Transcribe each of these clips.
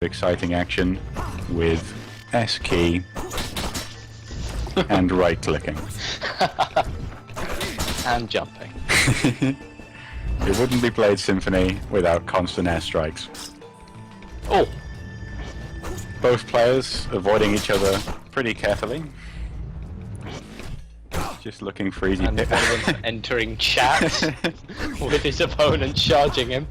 exciting action with S key and right clicking. And jumping. It wouldn't be Blade Symphony without constant airstrikes. Oh! Both players avoiding each other pretty carefully. Just looking for easy And one of them entering chat with his opponent charging him.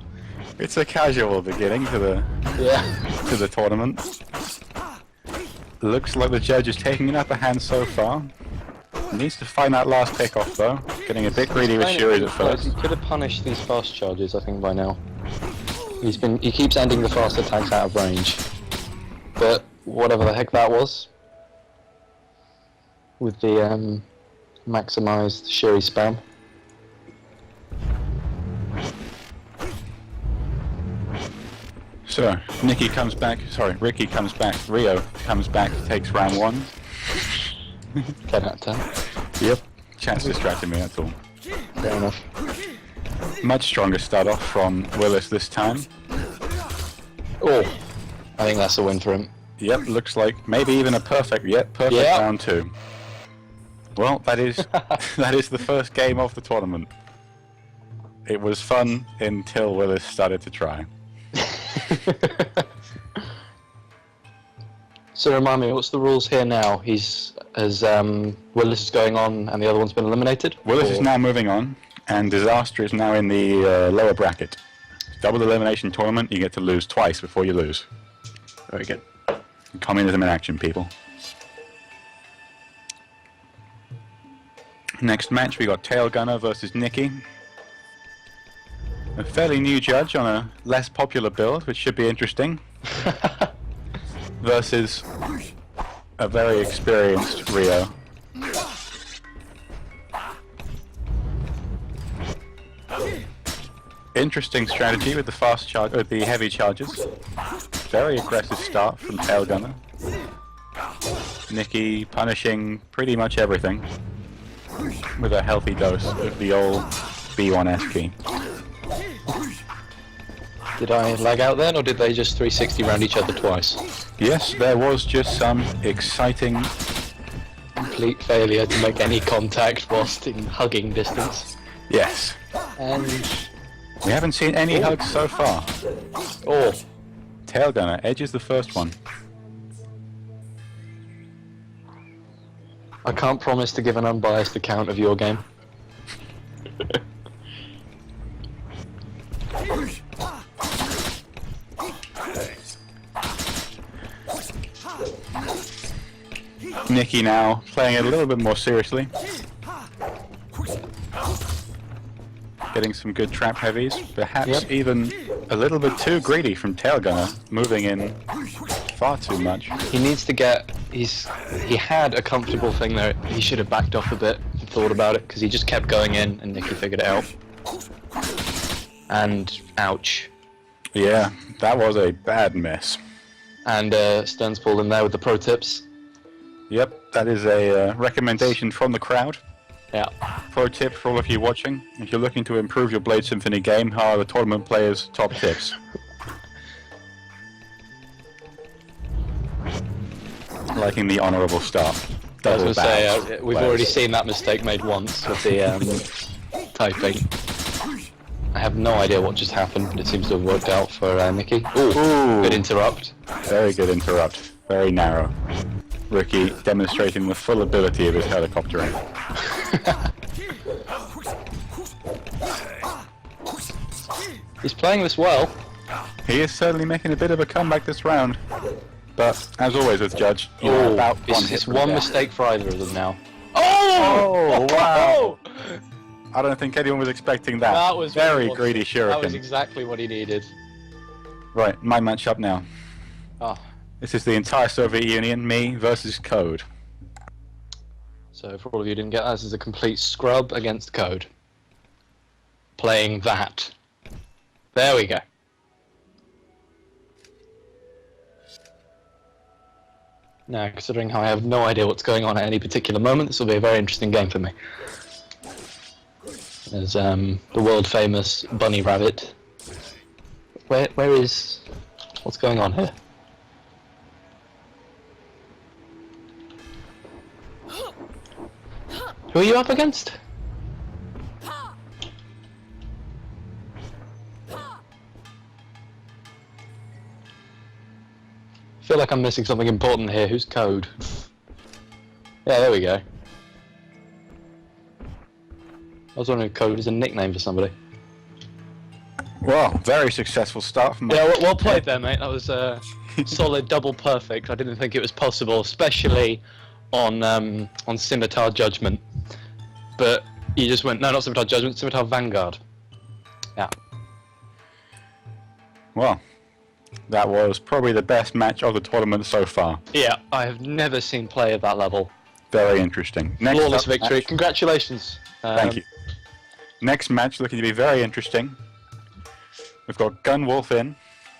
It's a casual beginning to the tournament. Looks like the judge is taking an upper hand so far. Needs to find that last pick off though. Getting a bit greedy with Shuri's at first. He could have punished these fast charges, I think, by now. He keeps ending the fast attacks out of range. But whatever the heck that was, with the maximized Shuri spam. So, Ricky comes back, Ryo comes back, takes round 1. 10 out of 10. Yep. Chat's distracted me, that's all. Fair enough. Much stronger start off from Willis this time. Oh, I think that's a win for him. Yep, looks like maybe even a perfect round 2. Well, that is the first game of the tournament. It was fun until Willis started to try. So remind me, what's the rules here now? Willis is going on and the other one's been eliminated? Willis is now moving on, and Disaster is now in the lower bracket. Double elimination tournament, you get to lose twice before you lose. Very good. Communism in action, people. Next match, we got Tail Gunner versus Nikki. A fairly new judge on a less popular build, which should be interesting. Versus a very experienced Ryo. Interesting strategy with the the heavy charges. Very aggressive start from Tail Gunner. Nikki punishing pretty much everything with a healthy dose of the old B1S key. Did I lag out then, or did they just 360 round each other twice? Yes, there was just some exciting... Complete failure to make any contact whilst in hugging distance. Yes. And... we haven't seen any hugs so far. Oh. Tail Gunner edges the first one. I can't promise to give an unbiased account of your game. Nikki now playing it a little bit more seriously. Getting some good trap heavies, perhaps even a little bit too greedy from Tail Gunner, moving in far too much. He needs to get... he had a comfortable thing there. He should have backed off a bit and thought about it, because he just kept going in and Nikki figured it out. And ouch. Yeah, that was a bad miss. And Stern's pulled in there with the pro tips. Yep, that is a recommendation from the crowd. Yeah. Pro tip for all of you watching: if you're looking to improve your Blade Symphony game, how are the tournament players' top tips? Liking the honourable start. I was going to say, we've already seen that mistake made once with the typing. I have no idea what just happened, but it seems to have worked out for Nikki. Ooh, good interrupt. Very good interrupt. Very narrow. Ricky demonstrating the full ability of his helicoptering. He's playing this well. He is certainly making a bit of a comeback this round. But, as always with Judge, you're about one hit It's from one death. mistake for either of them now. Oh, wow! I don't think anyone was expecting that. That was very what greedy shuriken. That was exactly what he needed. Right, my match up now. Oh. This is the entire Soviet Union, me versus Code. So for all of you who didn't get that, this is a complete scrub against Code. Playing that. There we go. Now, considering how I have no idea what's going on at any particular moment, this will be a very interesting game for me. There's the world famous bunny rabbit. Where is... what's going on here? Who are you up against? I feel like I'm missing something important here. Who's Code? Yeah, there we go. I was wondering if Code is a nickname for somebody. Well, very successful start from Yeah, well played there, mate. That was solid double perfect. I didn't think it was possible, especially on Scimitar Judgment. But you just went, no, not Scimitar Judgment, Scimitar Vanguard. Yeah. Well, that was probably the best match of the tournament so far. Yeah, I have never seen play of that level. Very interesting. Next Flawless up victory. match- Congratulations. Thank you. Next match looking to be very interesting. We've got Gunwolf in,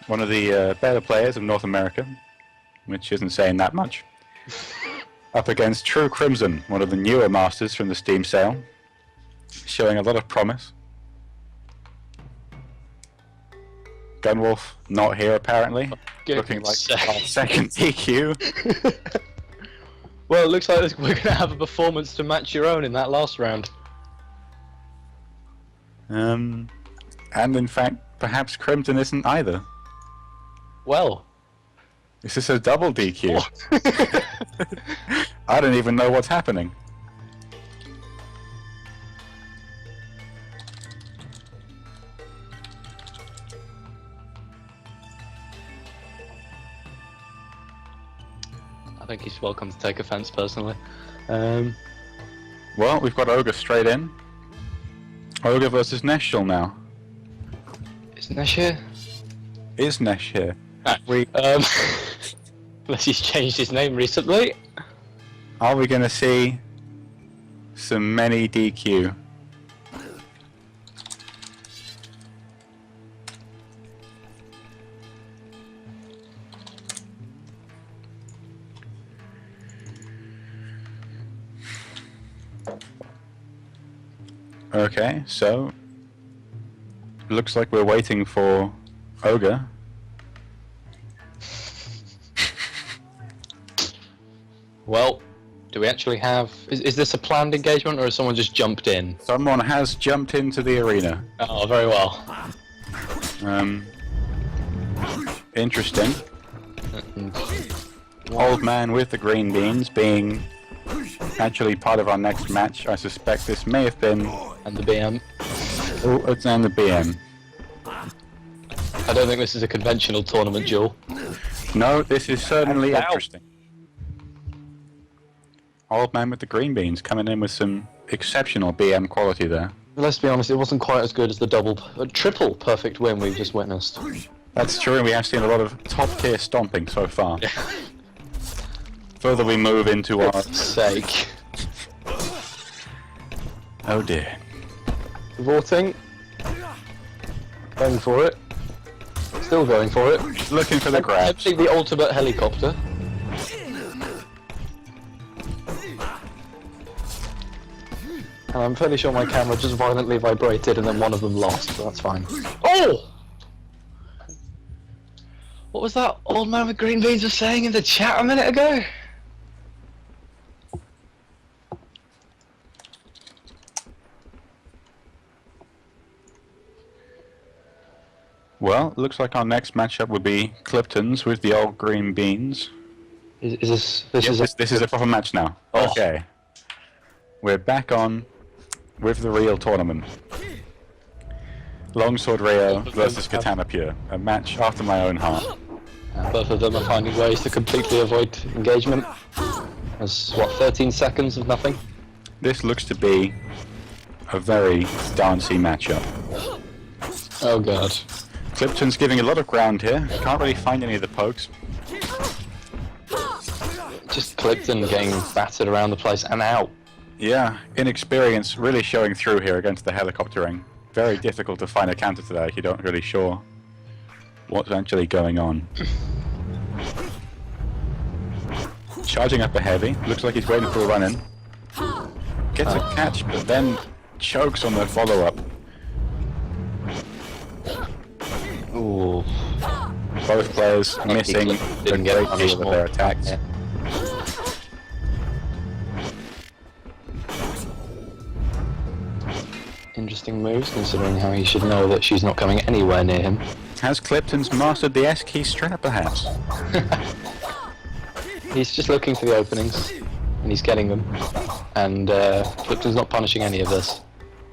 one of the better players of North America, which isn't saying that much, up against True Crimson, one of the newer masters from the Steam sale, showing a lot of promise. Gunwolf not here apparently, looking like our second DQ. Well, it looks like we're going to have a performance to match your own in that last round. And in fact, perhaps Crimson isn't either. Well. Is this a double DQ? I don't even know what's happening. I think he's welcome to take offense personally. Well, we've got Ogre straight in. Ogre versus Neshul now. Is Nesh here? Is Nesh here? Unless he's changed his name recently. Are we going to see some many DQ? Okay, so looks like we're waiting for Ogre. Well, do we actually have... Is this a planned engagement or has someone just jumped in? Someone has jumped into the arena. Oh, very well. Interesting. And Old man with the green beans being actually part of our next match. I suspect this may have been... and the BM. Oh, it's on the BM. I don't think this is a conventional tournament duel. No, this is certainly Ow. interesting. Old man with the green beans coming in with some exceptional BM quality there. Let's be honest, it wasn't quite as good as the triple perfect win we've just witnessed. That's true, and we have seen a lot of top tier stomping so far. Further we move into our... Sake. Oh dear. Vaulting. Going for it. Still going for it. Looking for the grabs. Emptying the ultimate helicopter. And I'm fairly sure my camera just violently vibrated and then one of them lost, so that's fine. Oh! What was that old man with green beans was saying in the chat a minute ago? Well, looks like our next matchup would be Clipton's with the old green beans. Is This is a proper match now. Oh. Okay. We're back on with the real tournament. Longsword Ryo versus Katana Pure. A match after my own heart. Both of them are finding ways to completely avoid engagement. There's, what, 13 seconds of nothing? This looks to be a very dancey matchup. Oh god. Clipton's giving a lot of ground here. Can't really find any of the pokes. Just Clipton getting battered around the place and out. Yeah, inexperience really showing through here against the helicoptering. Very difficult to find a counter to that if you're not really sure what's actually going on. Charging up a heavy. Looks like he's waiting for a run-in. Gets a catch, but then chokes on the follow-up. Ooh. Both players missing a Didn't get great it deal of their attacks. interesting moves, considering how he should know that she's not coming anywhere near him. Has Clipton's mastered the S-key strat, perhaps? He's just looking for the openings, and he's getting them. And Clipton's not punishing any of this.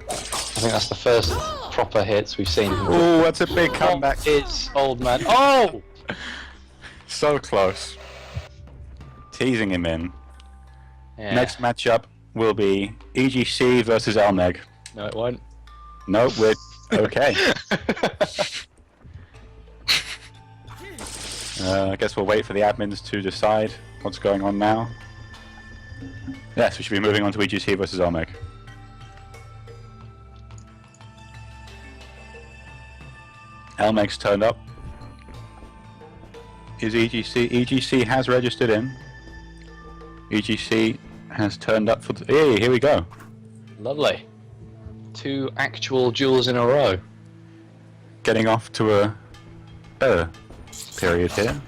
I think that's the first proper hits we've seen. Oh, that's a big comeback. It's old man. Oh! So close. Teasing him in. Yeah. Next matchup will be EGC versus Elmeg. No, it won't. No, we're okay. I guess we'll wait for the admins to decide what's going on now. Yes, we should be moving on to EGC versus Elmeg. Elmeg's turned up. Is EGC? EGC has registered in. EGC has turned up for the... Hey, here we go. Lovely. 2 actual duels in a row. Getting off to a better period here.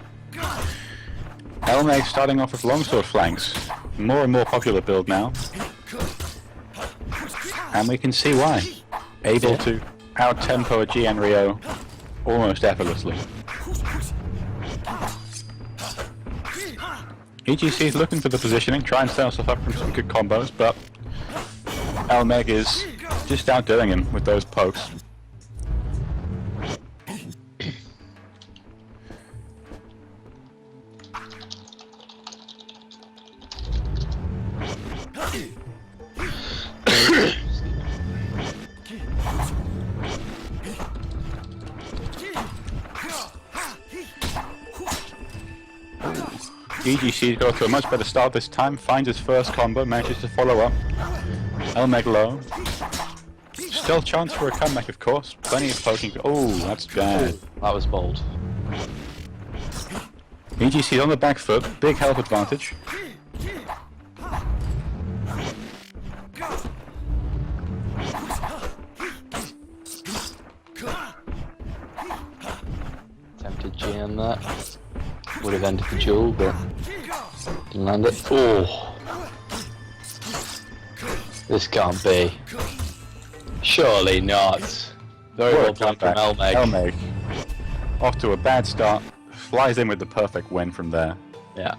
Elmeg starting off with longsword flanks. More and more popular build now. And we can see why. Able to out-tempo a GN Ryo almost effortlessly. EGC is looking for the positioning, trying to set himself up from some good combos, but Elmeg is just outdoing him with those pokes. EGC got to a much better start this time, finds his first combo, manages to follow up. Elmeg low. Still chance for a comeback, of course. Plenty of poking. Oh, that's bad. That was bold. EGC on the back foot, big health advantage. Attempted GM that. Would have ended the duel, but didn't land it. Oh! This can't be. Surely not. Very well played from Elmeg. Elmeg, off to a bad start, flies in with the perfect win from there. Yeah.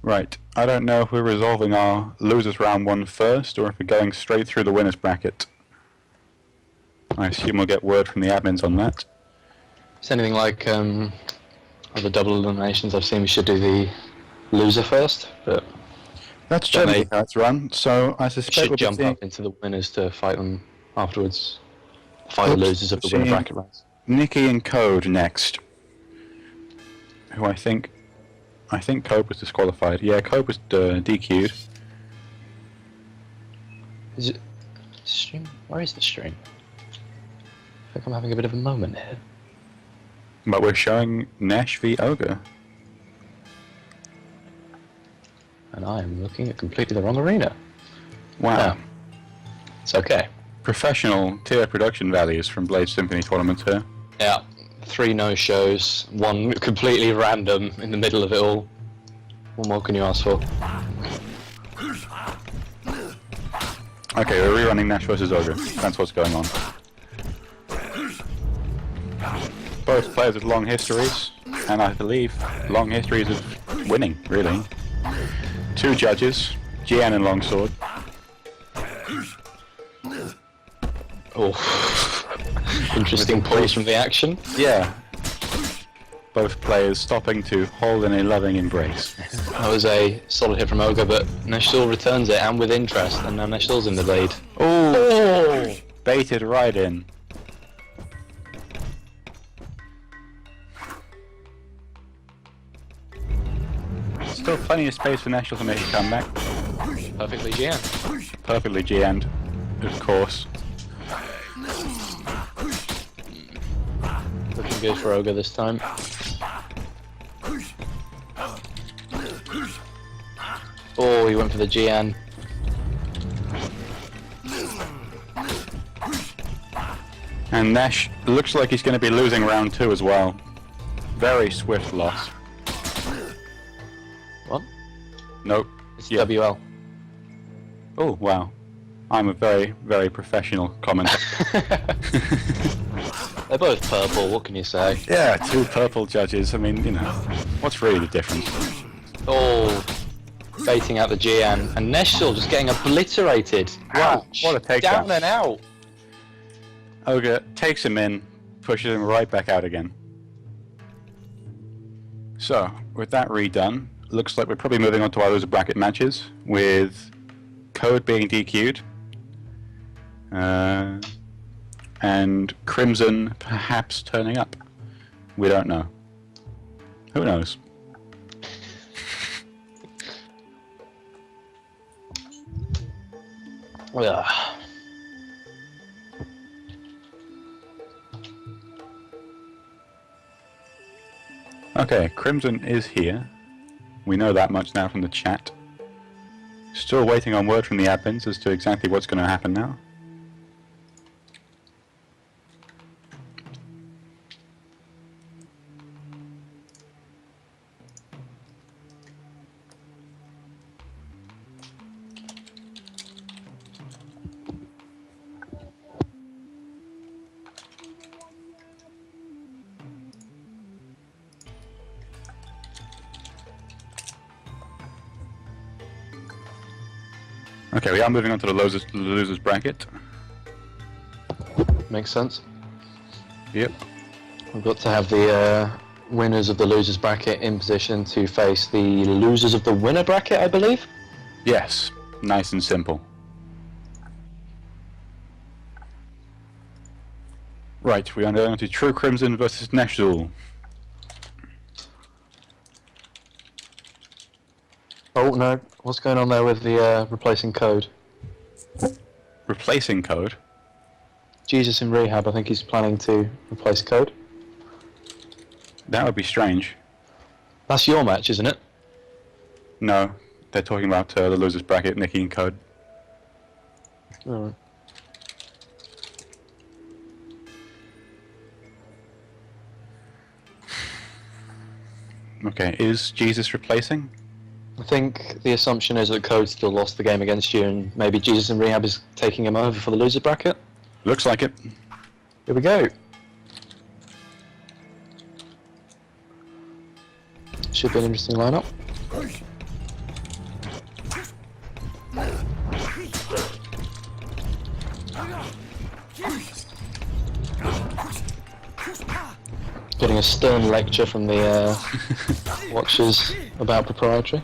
Right, I don't know if we're resolving our losers round 1 first, or if we're going straight through the winners bracket. I assume we'll get word from the admins on that. It's anything like other double eliminations I've seen, we should do the loser first, but That's generally how it's run, so I suspect should we'll jump be up into the winners to fight them afterwards. Fight the losers of the winner bracket rounds. Nikki and Code next. Who I think Code was disqualified. Yeah, Code was DQ'd. Is it stream? Where is the stream? I think I'm having a bit of a moment here. But we're showing Nash v Ogre. And I am looking at completely the wrong arena. Wow. Yeah. It's okay. Professional tier production values from Blade Symphony tournament here. Yeah. 3 no-shows, 1 completely random in the middle of it all. What more can you ask for? Okay, we're rerunning Nash vs Ogre. That's what's going on. Both players with long histories, and I believe long histories of winning, really. 2 judges, GN and Longsword. Oh, interesting pause from the action. Yeah. Both players stopping to hold in a loving embrace. That was a solid hit from Ogre, but Neshul returns it, and with interest, and now Neshul's in the lead. Oh! Baited right in. Still plenty of space for Neshul to make a comeback. Perfectly GM. Perfectly GM'd, of course. Looking good for Ogre this time. Oh, he went for the GN. And Nesh looks like he's going to be losing round 2 as well. Very swift loss. What? Nope. It's Yeah. WL. Oh, wow. I'm a very, very professional commentator. They're both purple, what can you say? Yeah, 2 purple judges. I mean, you know, what's really the difference? Oh, baiting out the GM. And Neshul just getting obliterated. Wow, what a takedown. Down and out. Ogre takes him in, pushes him right back out again. So, with that redone, looks like we're probably moving on to our loser bracket matches, with Code being DQ'd, and Crimson perhaps turning up. We don't know. Who knows? Ugh. Okay, Crimson is here. We know that much now from the chat. Still waiting on word from the admins as to exactly what's going to happen now. Okay, we are moving on to the losers bracket. Makes sense. Yep. We've got to have the winners of the losers bracket in position to face the losers of the winner bracket, I believe. Yes, nice and simple. Right, we are going to True Crimson versus Neshul. Oh no, what's going on there with the replacing Code? Replacing Code? Jesus in rehab, I think he's planning to replace Code. That would be strange. That's your match, isn't it? No, they're talking about the losers bracket, Nikki and Code. Alright. Okay, is Jesus replacing? I think the assumption is that Code still lost the game against you, and maybe Jesus in rehab is taking him over for the loser bracket. Looks like it. Here we go. Should be an interesting lineup. Getting a stern lecture from the watchers about proprietary.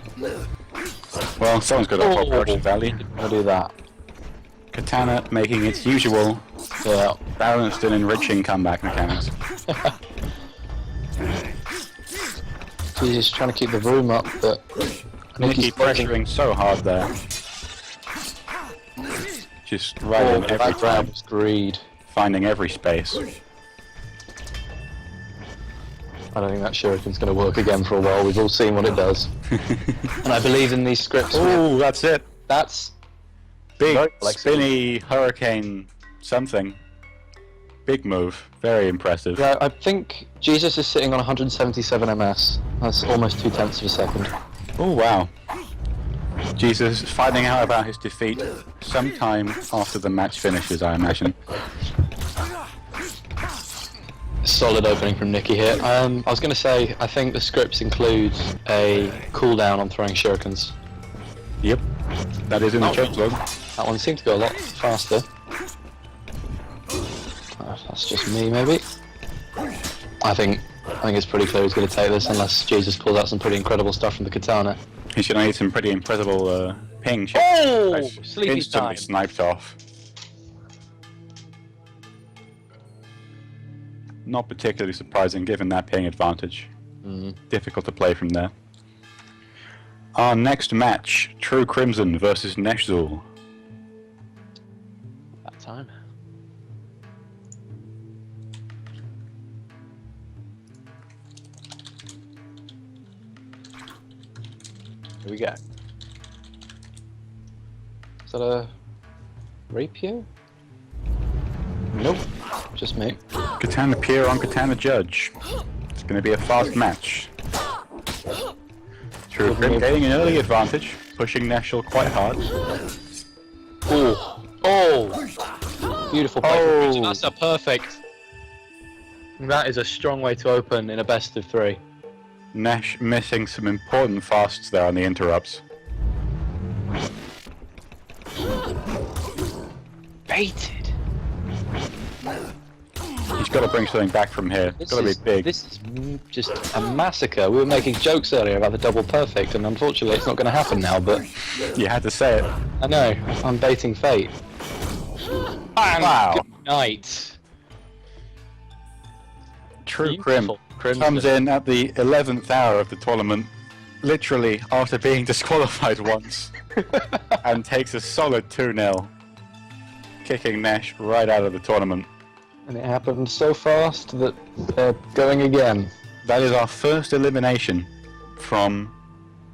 Well, someone's got a top production value. I'll do that. Katana making its usual Yeah. balanced and enriching comeback mechanics. Jesus, trying to keep the room up, but Nikki pressuring so hard there. Just right in every that grab time, was greed. finding every space. I don't think that shuriken's going to work again for a while. We've all seen what it does. And I believe in these scripts. Oh, that's it. That's Big, very flexible. spinny hurricane something. Big move. Very impressive. Yeah, I think Jesus is sitting on 177 ms. That's almost 0.2 of a second. Oh, wow. Jesus finding out about his defeat sometime after the match finishes, I imagine. Solid opening from Nikki here. I was going to say, I think the scripts include a cooldown on throwing shurikens. Yep. That is in the Oh. change log. That one seemed to go a lot faster. That's just me, maybe. I think it's pretty clear he's going to take this unless Jesus pulls out some pretty incredible stuff from the katana. He's going to need some pretty incredible ping. Oh! Nice. Sleepy Instantly time. sniped off. Not particularly surprising given that ping advantage. Difficult to play from there. Our next match, True Crimson versus Neshul. That time. Here we go. Is that a rapier? Nope, just me. Katana Pier on Katana Judge. It's going to be a fast match. True Grim gaining an early advantage, pushing Nashel quite hard. Oh! Oh! Beautiful play. Oh. That's a perfect. That is a strong way to open in a best of 3. Nash missing some important fasts there on the interrupts. Baited. He's got to bring something back from here. It's got to be big. This is just a massacre. We were making jokes earlier about the double perfect, and unfortunately it's not going to happen now, but... You had to say it. I know, I'm baiting fate. And Wow. good night. True Beautiful. Crim comes in at the 11th hour of the tournament, literally after being disqualified once, and takes a solid 2-0, kicking Nash right out of the tournament. And it happened so fast that they're going again. That is our first elimination from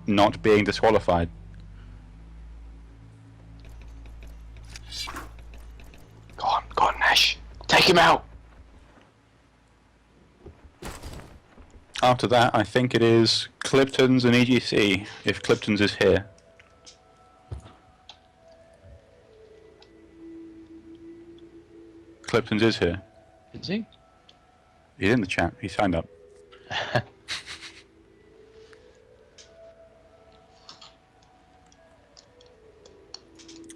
not being disqualified. Go on, Nash. Take him out. After that, I think it is Clipton's and EGC, if Clipton's is here. Clipton's is here. Is he? He's in the chat. He signed up.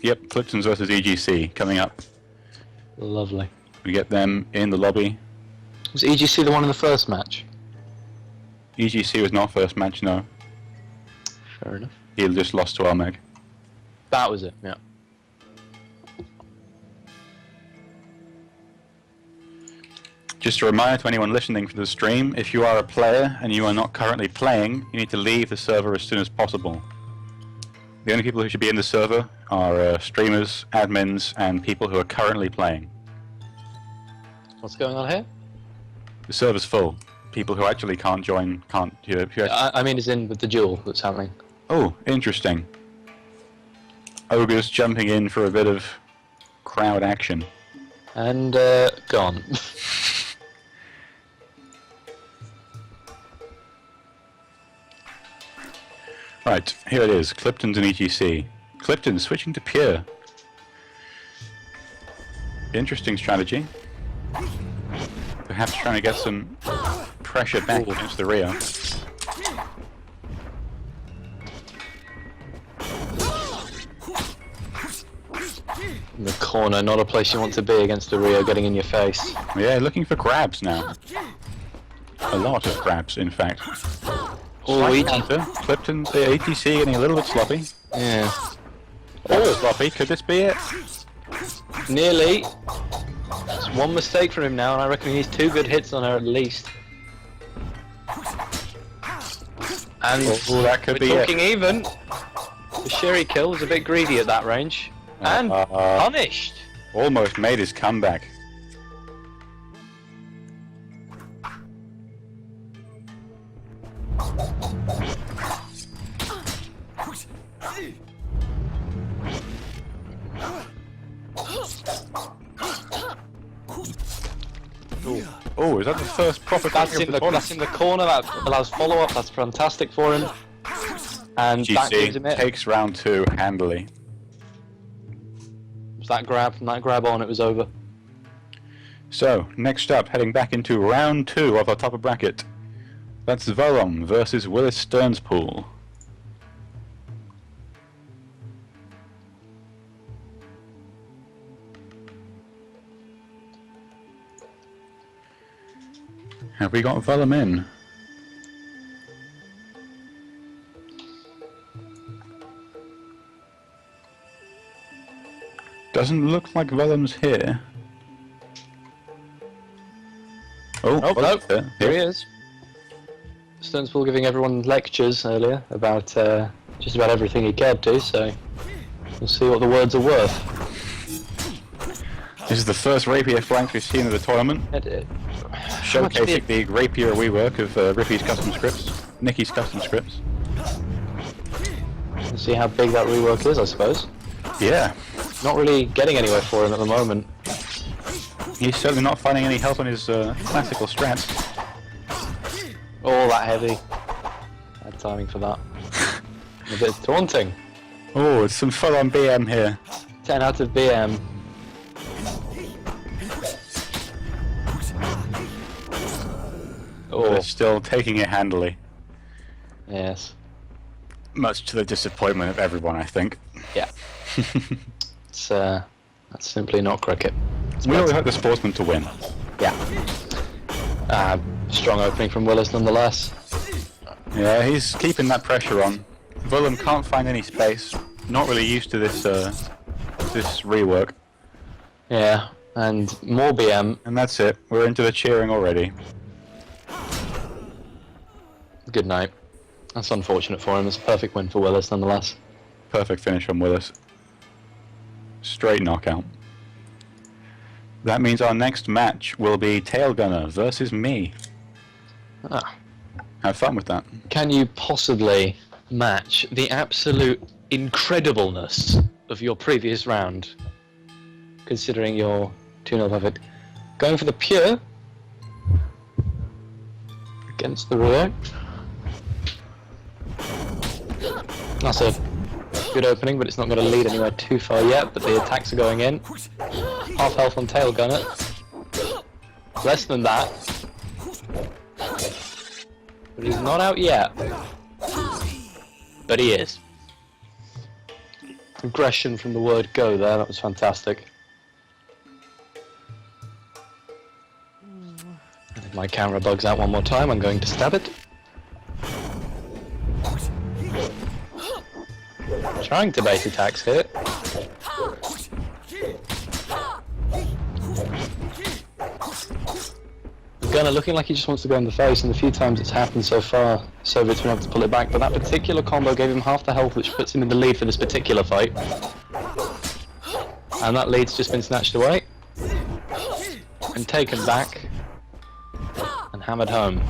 Yep, Clipton's versus EGC coming up. Lovely. We get them in the lobby. Was EGC the one in the first match? EGC was not first match, no. Fair enough. He just lost to Almeg. That was it, yeah. Just a reminder to anyone listening to the stream, if you are a player and you are not currently playing, you need to leave the server as soon as possible. The only people who should be in the server are streamers, admins, and people who are currently playing. What's going on here? The server's full. People who actually can't join can't... I mean, as in with the duel that's happening. Oh, interesting. Ogre's jumping in for a bit of crowd action. And, gone. Right, here it is. Clipton's and EGC. Clipton switching to Pure. Interesting strategy. Perhaps trying to get some pressure back against the Rio. In the corner, not a place you want to be against the Rio getting in your face. Yeah, looking for grabs now. A lot of grabs, in fact. Oh, Counter. Clipton, the ATC getting a little bit sloppy. Yeah. Oh, sloppy. Could this be it? Nearly. It's one mistake from him now, and I reckon he needs 2 good hits on her at least. And Oh, that could we're be talking it. even. The Sherry kill was a bit greedy at that range. And punished. Almost made his comeback. Oh, is that the first proper That's kicking in of the that's in the corner. That allows follow-up. That's fantastic for him. And that gives him GC it. takes round 2 handily. Was that grab? From that grab on, it was over. So, next up, heading back into round 2 of our top of bracket. That's Varom versus Willis Stearnspool. Have we got Varom in? Doesn't look like Varom's here. Oh, Oh, no, there. there he is. Stearnspool giving everyone lectures earlier about just about everything he cared to, so we'll see what the words are worth. This is the first rapier flank we've seen of the tournament, showcasing the rapier rework of Rippy's custom scripts, Nicky's custom scripts. We'll see how big that rework is, I suppose. Yeah. Not really getting anywhere for him at the moment. He's certainly not finding any help on his classical strats. Oh, that heavy. Bad timing for that. A bit taunting. Oh, it's some full-on BM here. 10 out of BM. But it's still taking it handily. Yes. Much to the disappointment of everyone, I think. Yeah. It's that's simply not cricket. We always like the sportsman to win. Yeah. Strong opening from Willis nonetheless. Yeah, he's keeping that pressure on. Willem can't find any space. Not really used to this this rework. Yeah, and more BM. And that's it. We're into the cheering already. Good night. That's unfortunate for him. It's a perfect win for Willis nonetheless. Perfect finish from Willis. Straight knockout. That means our next match will be Tail Gunner versus me. Ah. Have fun with that. Can you possibly match the absolute incredibleness of your previous round, considering your 2-0 perfect? Going for the pure against the Ryo. That's a good opening, but it's not going to lead anywhere too far yet, but the attacks are going in. Half health on Tail Gunner. Less than that. But he's not out yet. But he is. Aggression from the word go there, that was fantastic. And if my camera bugs out one more time, I'm going to stab it. Trying to base attacks here. Gunner looking like he just wants to go in the face, and the few times it's happened so far, Soviet's been able to pull it back, but that particular combo gave him half the health, which puts him in the lead for this particular fight. And that lead's just been snatched away, and taken back, and hammered home.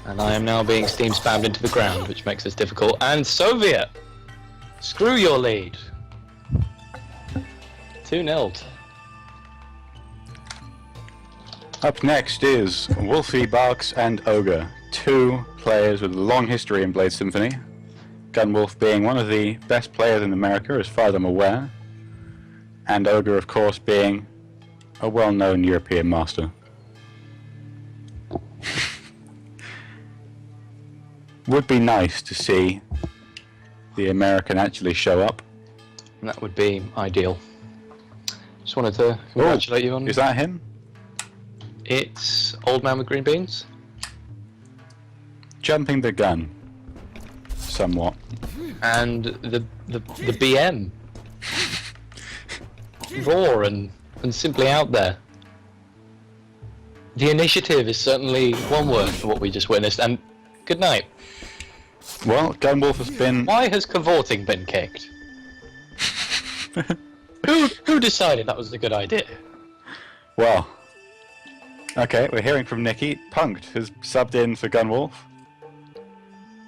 And I am now being steam spammed into the ground, which makes this difficult. And Soviet! Screw your lead! 2-0. Up next is Wolfie, Barks, and Ogre. Two players with a long history in Blade Symphony. Gunwolf being one of the best players in America, as far as I'm aware. And Ogre, of course, being a well-known European master. Would be nice to see the American actually show up. That would be ideal. Just wanted to congratulate you on... Is that him? It's Old Man with Green Beans. Jumping the gun. Somewhat. And the BM. Raw and simply out there. The initiative is certainly one word for what we just witnessed, and good night. Well, Gunwolf has been... Why has cavorting been kicked? Who decided that was a good idea? Well, okay, we're hearing from Nikki. Punked has subbed in for Gunwolf.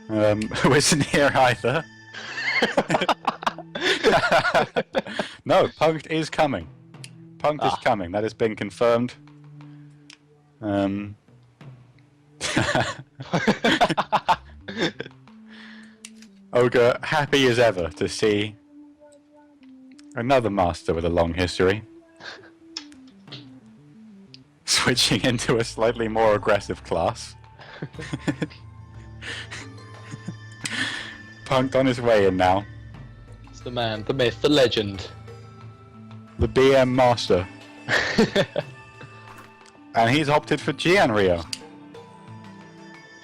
Who isn't here either. No, Punked is coming. Punked is coming. That has been confirmed. Ogre, happy as ever to see another master with a long history. Switching into a slightly more aggressive class. Punked on his way in now. It's the man, the myth, the legend. The BM master. And he's opted for Gian Rio.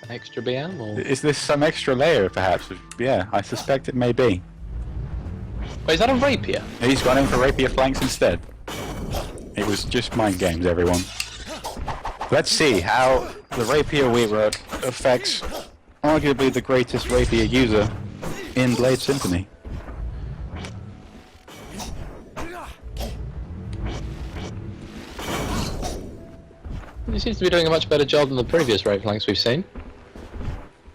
An extra BM? Or... Is this some extra layer, perhaps? Yeah, I suspect it may be. Wait, is that a rapier? He's gone in for rapier flanks instead. It was just mind games, everyone. Let's see how the rapier rework affects arguably the greatest rapier user in Blade Symphony. He seems to be doing a much better job than the previous rapier flanks we've seen.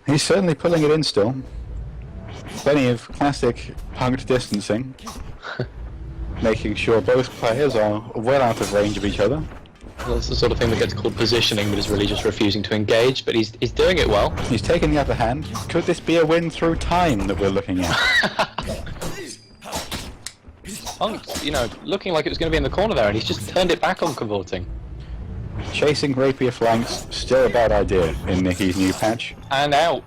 He's certainly pulling it in still. Plenty of classic punked distancing, making sure both players are well out of range of each other. That's the sort of thing that gets called positioning, but is really just refusing to engage, but he's doing it well. He's taking the upper hand. Could this be a win through time that we're looking at? Punk, you know, looking like it was going to be in the corner there, and he's just turned it back on cavorting. Chasing rapier flanks, still a bad idea in Nicky's new patch. And out.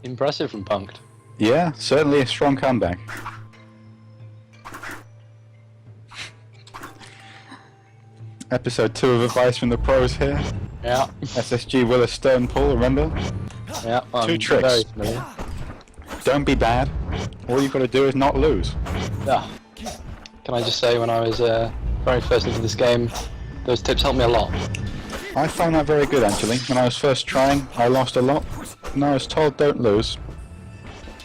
Impressive from Punked. Yeah, certainly a strong comeback. Episode 2 of Advice from the Pros here. Yeah. SSG Willis Stern pull, remember? Yeah. 2 tricks. Don't be bad. All you've got to do is not lose. Yeah. Can I just say, when I was very first into this game, those tips helped me a lot. I found that very good actually. When I was first trying, I lost a lot. And I was told don't lose.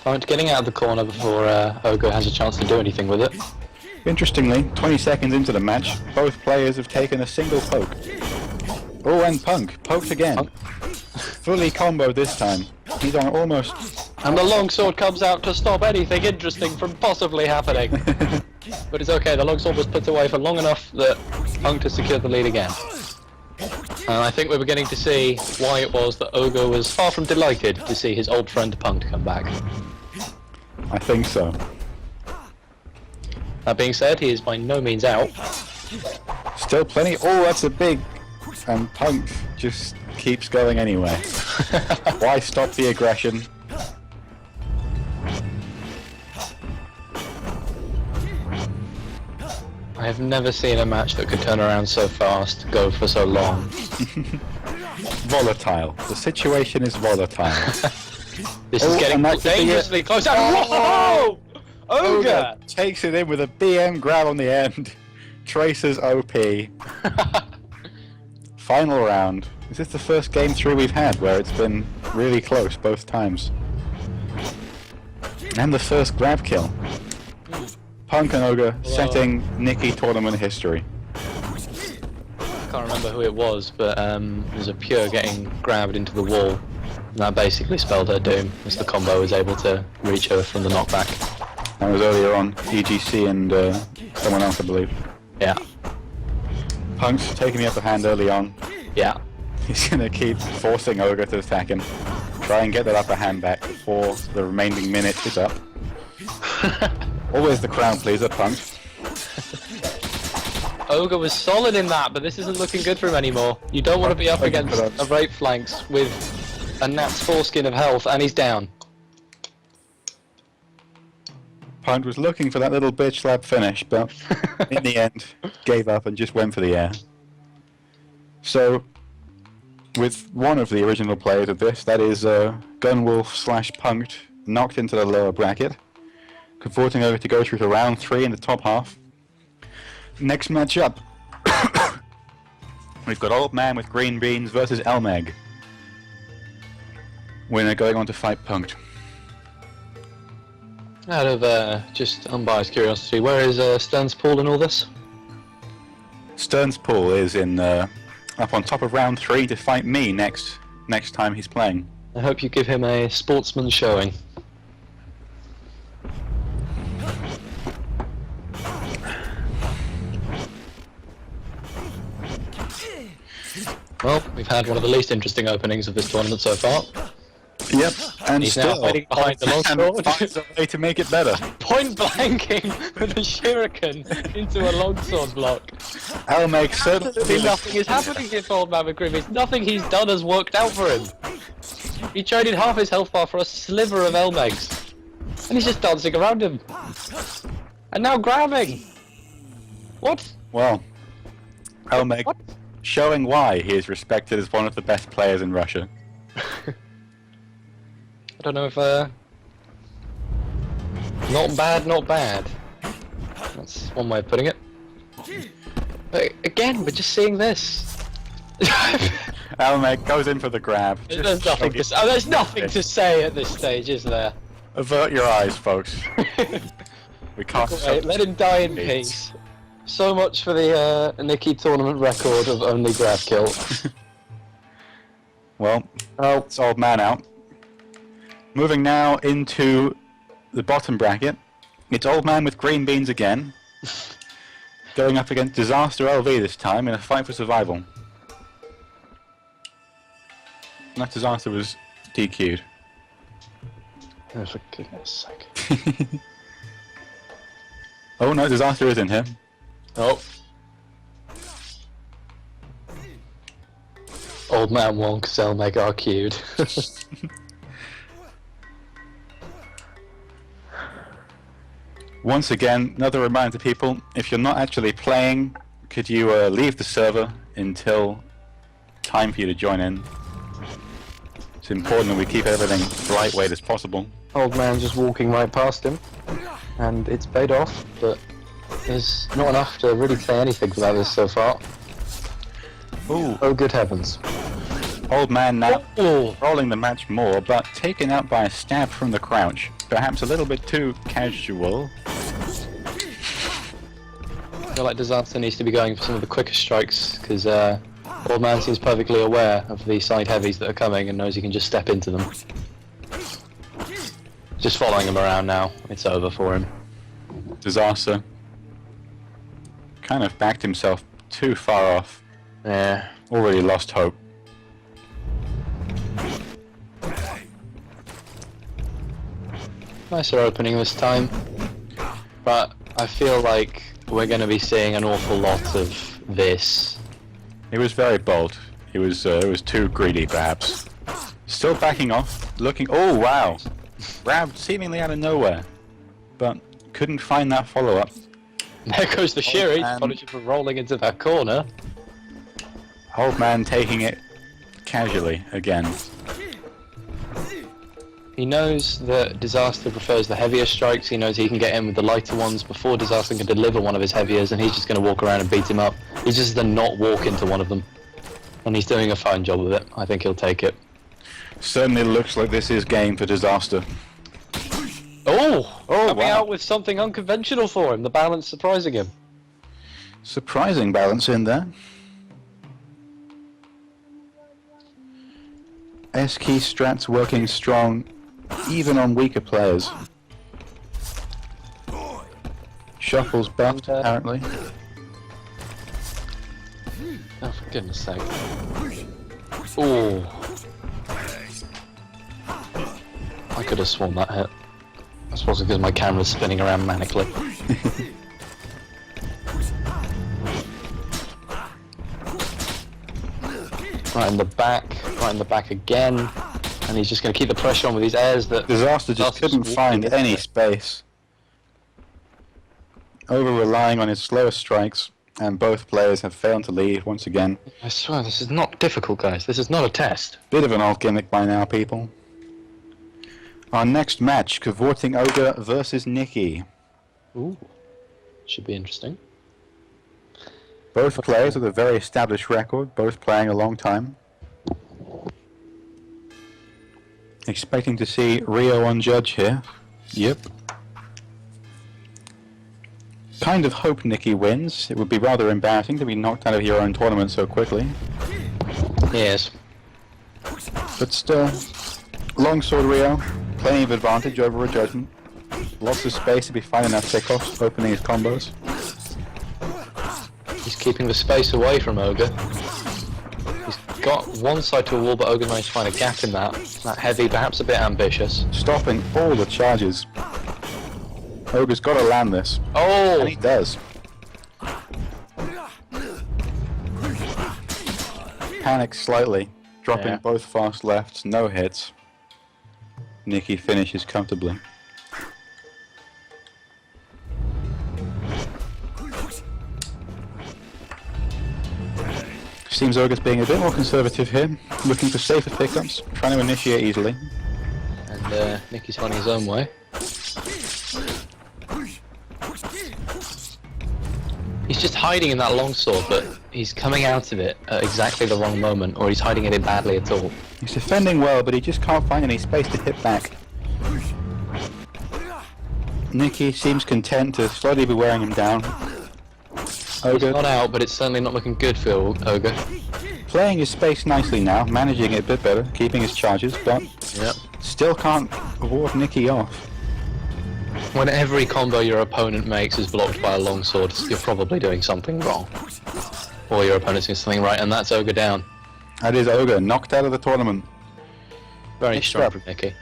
Punked getting out of the corner before Ogre has a chance to do anything with it. Interestingly, 20 seconds into the match, both players have taken a single poke. Oh, and Punk. Poked again. Punk. Fully combo this time. He's on almost... And the longsword comes out to stop anything interesting from possibly happening. But it's okay, the longsword was put away for long enough that Punk has secured the lead again. And I think we're beginning to see why it was that Ogre was far from delighted to see his old friend Punk come back. I think so. That being said, he is by no means out. Still plenty. Oh, that's a big... And Punk just keeps going anyway. Why stop the aggression? I have never seen a match that could turn around so fast, go for so long. Volatile. The situation is volatile. This is getting dangerously close. Whoa! Ogre! Takes it in with a BM grab on the end. Tracer's OP. Final round. Is this the first game 3 we've had where it's been really close both times? And the first grab kill. Punk and Ogre setting Nicky tournament history. I can't remember who it was, but it was a pure getting grabbed into the wall. And that basically spelled her doom, as the combo was able to reach her from the knockback. That was earlier on, EGC and someone else, I believe. Yeah. Punk's taking the upper hand early on. Yeah. He's gonna keep forcing Ogre to attack him. Try and get that upper hand back before the remaining minute is up. Always the crowd pleaser, Punk. Ogre was solid in that, but this isn't looking good for him anymore. You don't want to be up against a rape flanks with a gnat's foreskin of health, and he's down. Punk was looking for that little bitch slap finish, but in the end, gave up and just went for the air. So, with one of the original players of this, that is Gunwolf / Punked, knocked into the lower bracket, converting over to go through to round 3 in the top half. Next matchup, we've got Old Man with Green Beans versus Elmeg. Winner going on to fight Punked. Out of just unbiased curiosity, where is Stern's pool in all this? Stern's pool is in up on top of round 3 to fight me next time he's playing. I hope you give him a sportsman showing. Well, we've had one of the least interesting openings of this tournament so far. Yep, and he's still now hiding behind the longsword. Finds a way to make it better. Point blanking with a shuriken into a longsword block. Elmeg certainly Nothing is happening here for Old Man McGrimmett. Nothing he's done has worked out for him. He traded half his health bar for a sliver of Elmeg's. And he's just dancing around him. And now grabbing! What? Well, Elmeg showing why he is respected as one of the best players in Russia. I don't know if, not bad, not bad. That's one way of putting it. But again, we're just seeing this. Elmeg goes in for the grab. There's nothing to say. Oh, there's nothing to say at this stage, is there? Avert your eyes, folks. We can't. Wait, let him die in peace. So much for the Nicky tournament record of only grab kill. Well, it's Old Man out. Moving now into the bottom bracket. It's Old Man with green beans again. Going up against Disaster LV this time in a fight for survival. That Disaster was DQ'd. Oh, for goodness sake. Oh no, Disaster is in here. Oh. Old Man Wonk, Zelmeg RQ'd. Once again, another reminder to people, if you're not actually playing, could you leave the server until time for you to join in? It's important that we keep everything lightweight as possible. Old Man just walking right past him, and it's paid off, but there's not enough to really say anything about this so far. Ooh. Oh good heavens. Old Man now rolling the match more, but taken out by a stab from the crouch. Perhaps a little bit too casual. I feel like Disaster needs to be going for some of the quicker strikes, because Old Man seems perfectly aware of the side heavies that are coming and knows he can just step into them. Just following him around now. It's over for him. Disaster kind of backed himself too far off. Yeah. Already lost hope. Nicer opening this time, but I feel like we're going to be seeing an awful lot of this. He was very bold. It was too greedy, perhaps. Still backing off, looking. Oh wow! Grabbed seemingly out of nowhere, but couldn't find that follow-up. There goes the Shiri to punish him for rolling into that corner. Old Man taking it casually again. He knows that Disaster prefers the heavier strikes. He knows he can get in with the lighter ones before Disaster can deliver one of his heaviers, and he's just going to walk around and beat him up. He's just to not walk into one of them, and he's doing a fine job of it. I think he'll take it. Certainly looks like this is game for Disaster. Oh, coming wow. out with something unconventional for him. The balance surprising him. Surprising balance in there. S-key strats working strong, even on weaker players. Shuffles buffed, apparently. Oh, for goodness sake. Ooh. I could have sworn that hit. I suppose because my camera's spinning around manically. Right in the back again. And he's just going to keep the pressure on with these airs that... Disaster just couldn't find any space. Over-relying on his slower strikes, and both players have failed to lead once again. I swear, this is not difficult, guys. This is not a test. Bit of an old gimmick by now, people. Our next match, Cavorting Ogre versus Nikki. Ooh. Should be interesting. Both players with a very established record, both playing a long time. Expecting to see Ryo on judge here. Yep. Kind of hope Nikki wins. It would be rather embarrassing to be knocked out of your own tournament so quickly. Yes. But still, longsword Ryo, plenty of advantage over a judgment. Lots of space to be finding that pickoffs, opening his combos. He's keeping the space away from Ogre. He's got one side to a wall, but Ogre managed to find a gap in that. That heavy, perhaps a bit ambitious. Stopping all the charges. Ogre's got to land this. Oh! And he does. Panics slightly, dropping both fast lefts, no hits. Nikki finishes comfortably. Seems Ogre's being a bit more conservative here, looking for safer pickups, trying to initiate easily. And Nikki's finding his own way. He's just hiding in that longsword, but he's coming out of it at exactly the wrong moment, or he's hiding it in badly at all. He's defending well, but he just can't find any space to hit back. Nikki seems content to slowly be wearing him down. Ogre He's not out, but it's certainly not looking good for Ogre. playing his space nicely now, managing it a bit better, keeping his charges, but still can't ward Nikki off. When every combo your opponent makes is blocked by a longsword, you're probably doing something wrong. Or your opponent's doing something right, and that's Ogre down. That is Ogre, knocked out of the tournament. Very Next strong up. from Nicky.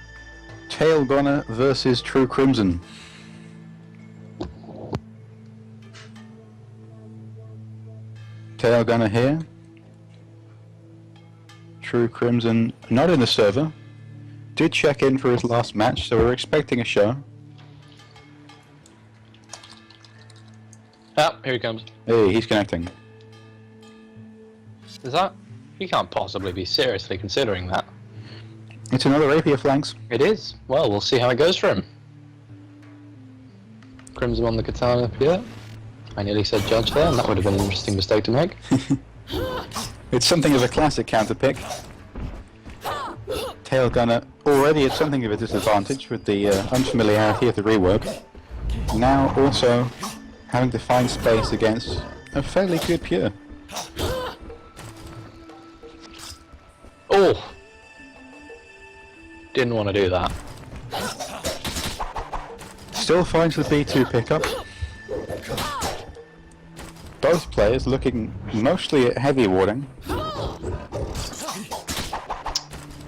Tail Gunner versus True Crimson. Tail Gunner here. True Crimson not in the server. Did check in for his last match, so we're expecting a show. Ah, here he comes. Hey, he's connecting. Is that? You can't possibly be seriously considering that. It's another rapier flanks. It is. Well, we'll see how it goes for him. Crimson on the katana up here. I nearly said judge there, and that would have been an interesting mistake to make. It's something of a classic counter pick. Tail Gunner already at something of a disadvantage with the unfamiliarity of the rework. Now also having to find space against a fairly good pure. Oh! Didn't want to do that. Still finds the B2 pickup. Both players looking mostly at heavy warding.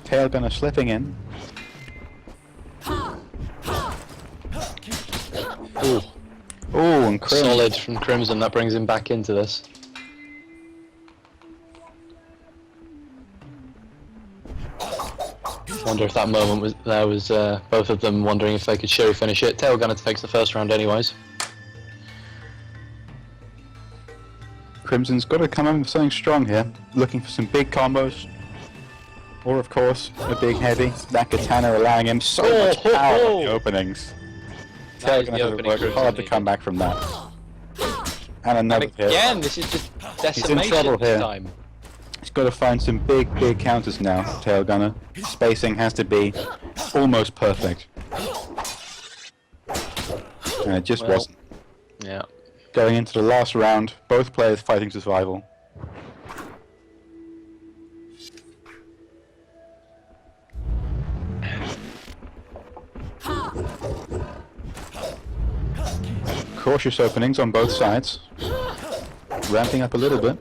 Tail Gunner slipping in. Ooh. Oh, and Crim. Solid from Crimson, that brings him back into this. Wonder if that moment was both of them wondering if they could Shuri finish it. Tail Gunner takes the first round anyways. Crimson's got to come in with something strong here, looking for some big combos. Or of course, a big heavy. That katana allowing him so much power on the openings. Tail Gunner has to work hard to come back from that. And another hit. Again, this is just decimation He's in trouble this here. time. He's got to find some big counters now, Tail Gunner. Spacing has to be almost perfect. And it just wasn't. Yeah. Going into the last round, both players fighting survival. Cautious openings on both sides. Ramping up a little bit.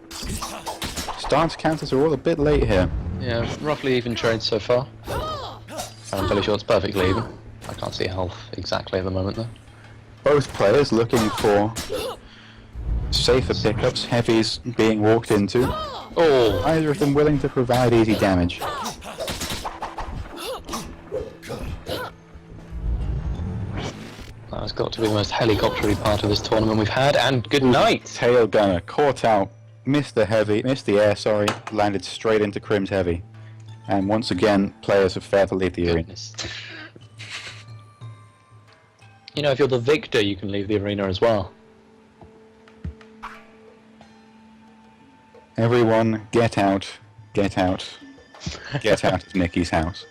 Stance counters are all a bit late here. Yeah, roughly even trade so far. I'm fairly sure it's perfectly even. I can't see health exactly at the moment though. Both players looking for safer pickups, heavies being walked into. Oh! Either of them willing to provide easy damage. That has got to be the most helicoptery part of this tournament we've had, and good night! Tail Gunner caught out, missed the air, landed straight into Crim's heavy. And once again, players have failed to leave the arena. Goodness. You know, if you're the victor, you can leave the arena as well. Everyone, get out, get out, get out of Nicky's house.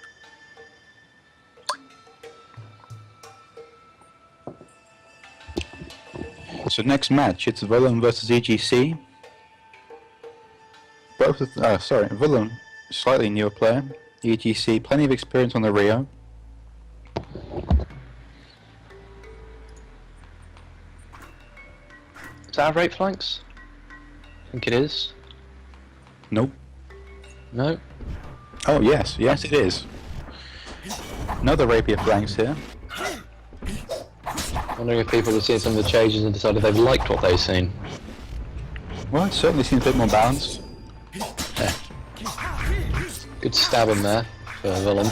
So next match, it's Willem versus EGC. Willem, slightly newer player. EGC, plenty of experience on the Rio. Is that rape flanks? I think it is. Nope. No? Oh yes, it is. Another rapier flanks here. Wondering if people have seen some of the changes and decided they've liked what they've seen. Well, it certainly seems a bit more balanced. Yeah. Good stab in there for Willem.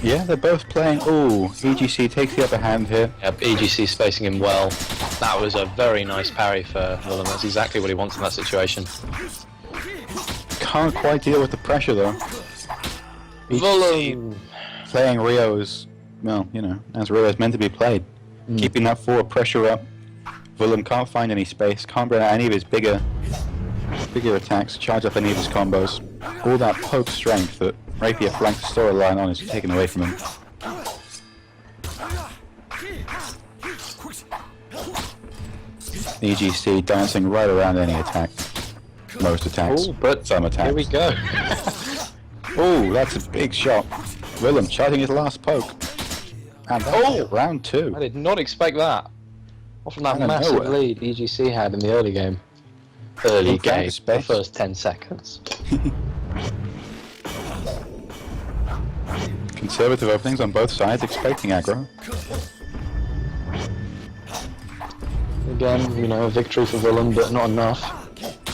Yeah, they're both playing. Ooh, EGC takes the upper hand here. Yep, EGC spacing him well. That was a very nice parry for Willem. That's exactly what he wants in that situation. Can't quite deal with the pressure though. Willem! Playing Rio is, well, you know, as Rio is meant to be played. Keeping that forward pressure up. Willem can't find any space, can't bring out any of his bigger attacks, charge up any of his combos. All that poke strength that Rapier flanked the storyline on is taken away from him. EGC dancing right around any attack. Most attacks, but some attacks. Here we go. Oh, that's a big shot. Willem charging his last poke. And that's round 2. I did not expect that. Off from that Out of massive nowhere. lead EGC had in the early game. Early He found game, his the space. first 10 seconds. Conservative openings on both sides, expecting aggro. Again, you know, a victory for Willem, but not enough.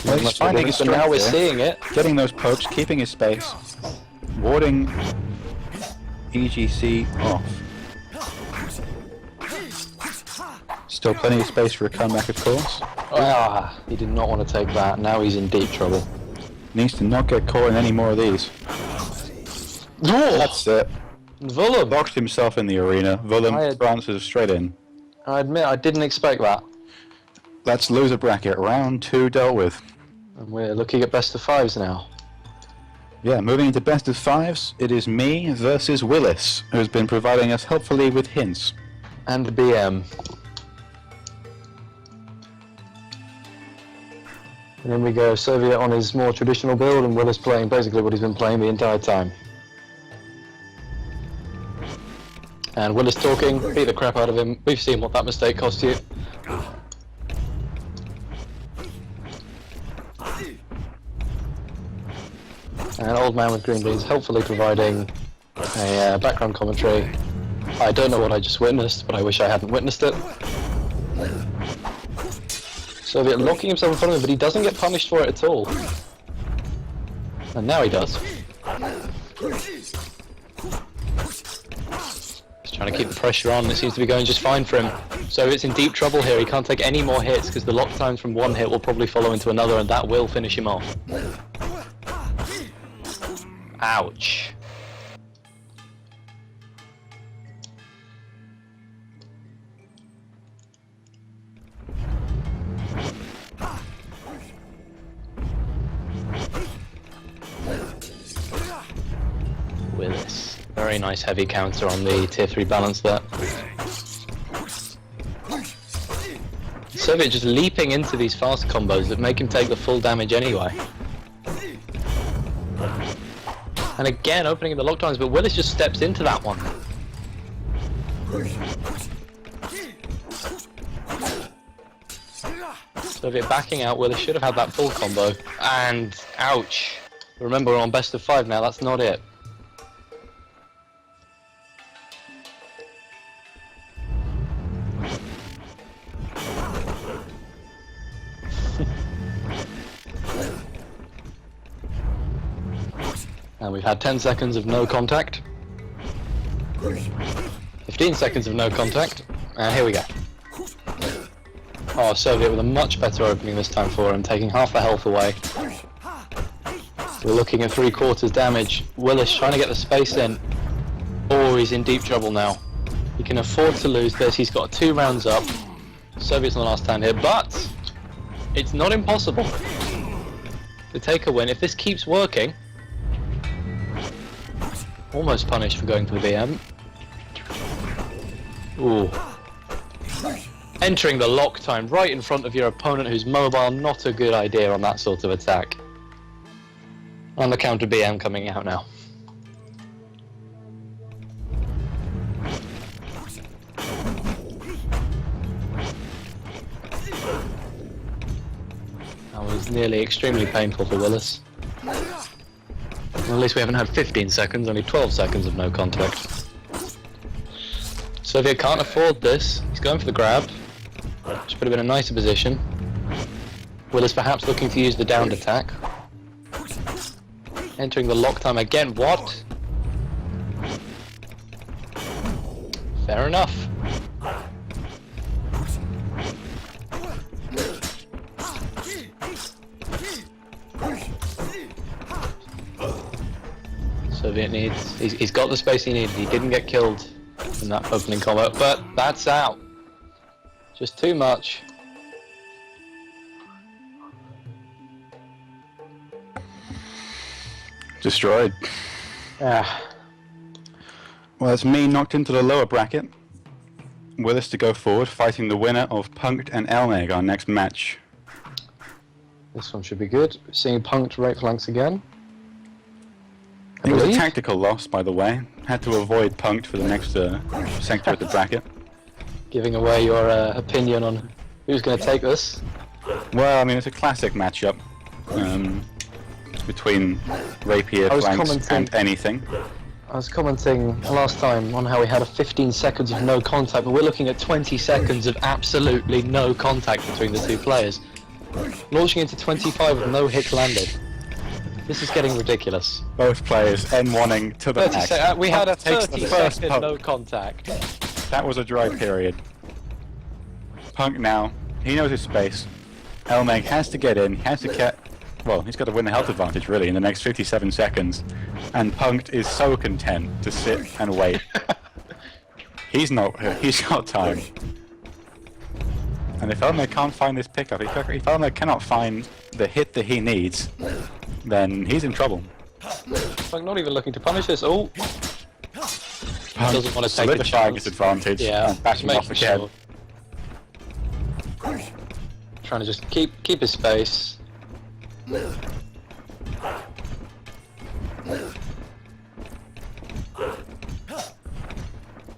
Well, he's finding his But now we're strength here. seeing it. Getting those pokes, keeping his space, warding EGC off. Still plenty of space for a comeback, of course. Ah, he did not want to take that. Now he's in deep trouble. Needs to not get caught in any more of these. That's it. Willem! Boxed himself in the arena. Willem bounces straight in. I admit, I didn't expect that. That's loser bracket. Round 2 dealt with. And we're looking at best of 5s now. Yeah, moving into best of 5s, it is me versus Willis, who's been providing us helpfully with hints. And BM. And then we go Soviet on his more traditional build, and Willis playing basically what he's been playing the entire time. And Willis talking, beat the crap out of him. We've seen what that mistake cost you. And Old Man with Green Beans helpfully providing a background commentary. I don't know what I just witnessed, but I wish I hadn't witnessed it. Soviet locking himself in front of him, but he doesn't get punished for it at all. And now he does. He's trying to keep the pressure on, it seems to be going just fine for him. So it's in deep trouble here, he can't take any more hits because the lock times from one hit will probably follow into another and that will finish him off. Ouch. Willis. Very nice heavy counter on the tier 3 balance there. Soviet just leaping into these fast combos that make him take the full damage anyway. And again opening the lock times, but Willis just steps into that one. Soviet backing out, Willis should have had that full combo. And ouch. Remember, we're on best of 5 now, that's not it. And we've had 10 seconds of no contact. 15 seconds of no contact. And here we go. Oh, Soviet with a much better opening this time for him, taking half the health away. We're looking at 3/4 damage. Willis trying to get the space in. Oh, he's in deep trouble now. He can afford to lose this. He's got 2 rounds up. Soviet's on the last stand here, but it's not impossible to take a win. If this keeps working, almost punished for going to the VM. Ooh. Entering the lock time right in front of your opponent who's mobile, not a good idea on that sort of attack. And the counter BM coming out now. That was nearly extremely painful for Willis. Well, at least we haven't had 15 seconds, only 12 seconds of no contact. Soviet can't afford this. He's going for the grab. Should put him in a nicer position. Willis perhaps looking to use the downed attack. Entering the lock time again. What? Fair enough. Soviet needs. He's got the space he needed. He didn't get killed in that opening combo, but that's out. Just too much. Destroyed. Ah. Well, that's me knocked into the lower bracket. Willis to go forward, fighting the winner of Punked and Elmeg, our next match. This one should be good. Seeing Punked right flanks again. It was a tactical loss, by the way. Had to avoid Punked for the next sector of the bracket. Giving away your opinion on who's going to take this. Well, I mean, it's a classic matchup between rapier flanks and anything. I was commenting last time on how we had a 15 seconds of no contact, but we're looking at 20 seconds of absolutely no contact between the two players. Launching into 25 with no hits landed. This is getting ridiculous. Both players N1ing to the max. We had a Takes 30 the first second pump. no contact. That was a dry period. Punk now, he knows his space. Elmeg has to get in, he has to get... Well, he's got to win the health advantage, really, in the next 57 seconds. And Punked is so content to sit and wait. He's got time. And if Elmeg can't find this pickup, if Elmeg cannot find the hit that he needs, then he's in trouble. Punk not even looking to punish this. Oh! Punk Doesn't want to take the solidifying chance. his advantage and bashing off again. Trying to just keep his space.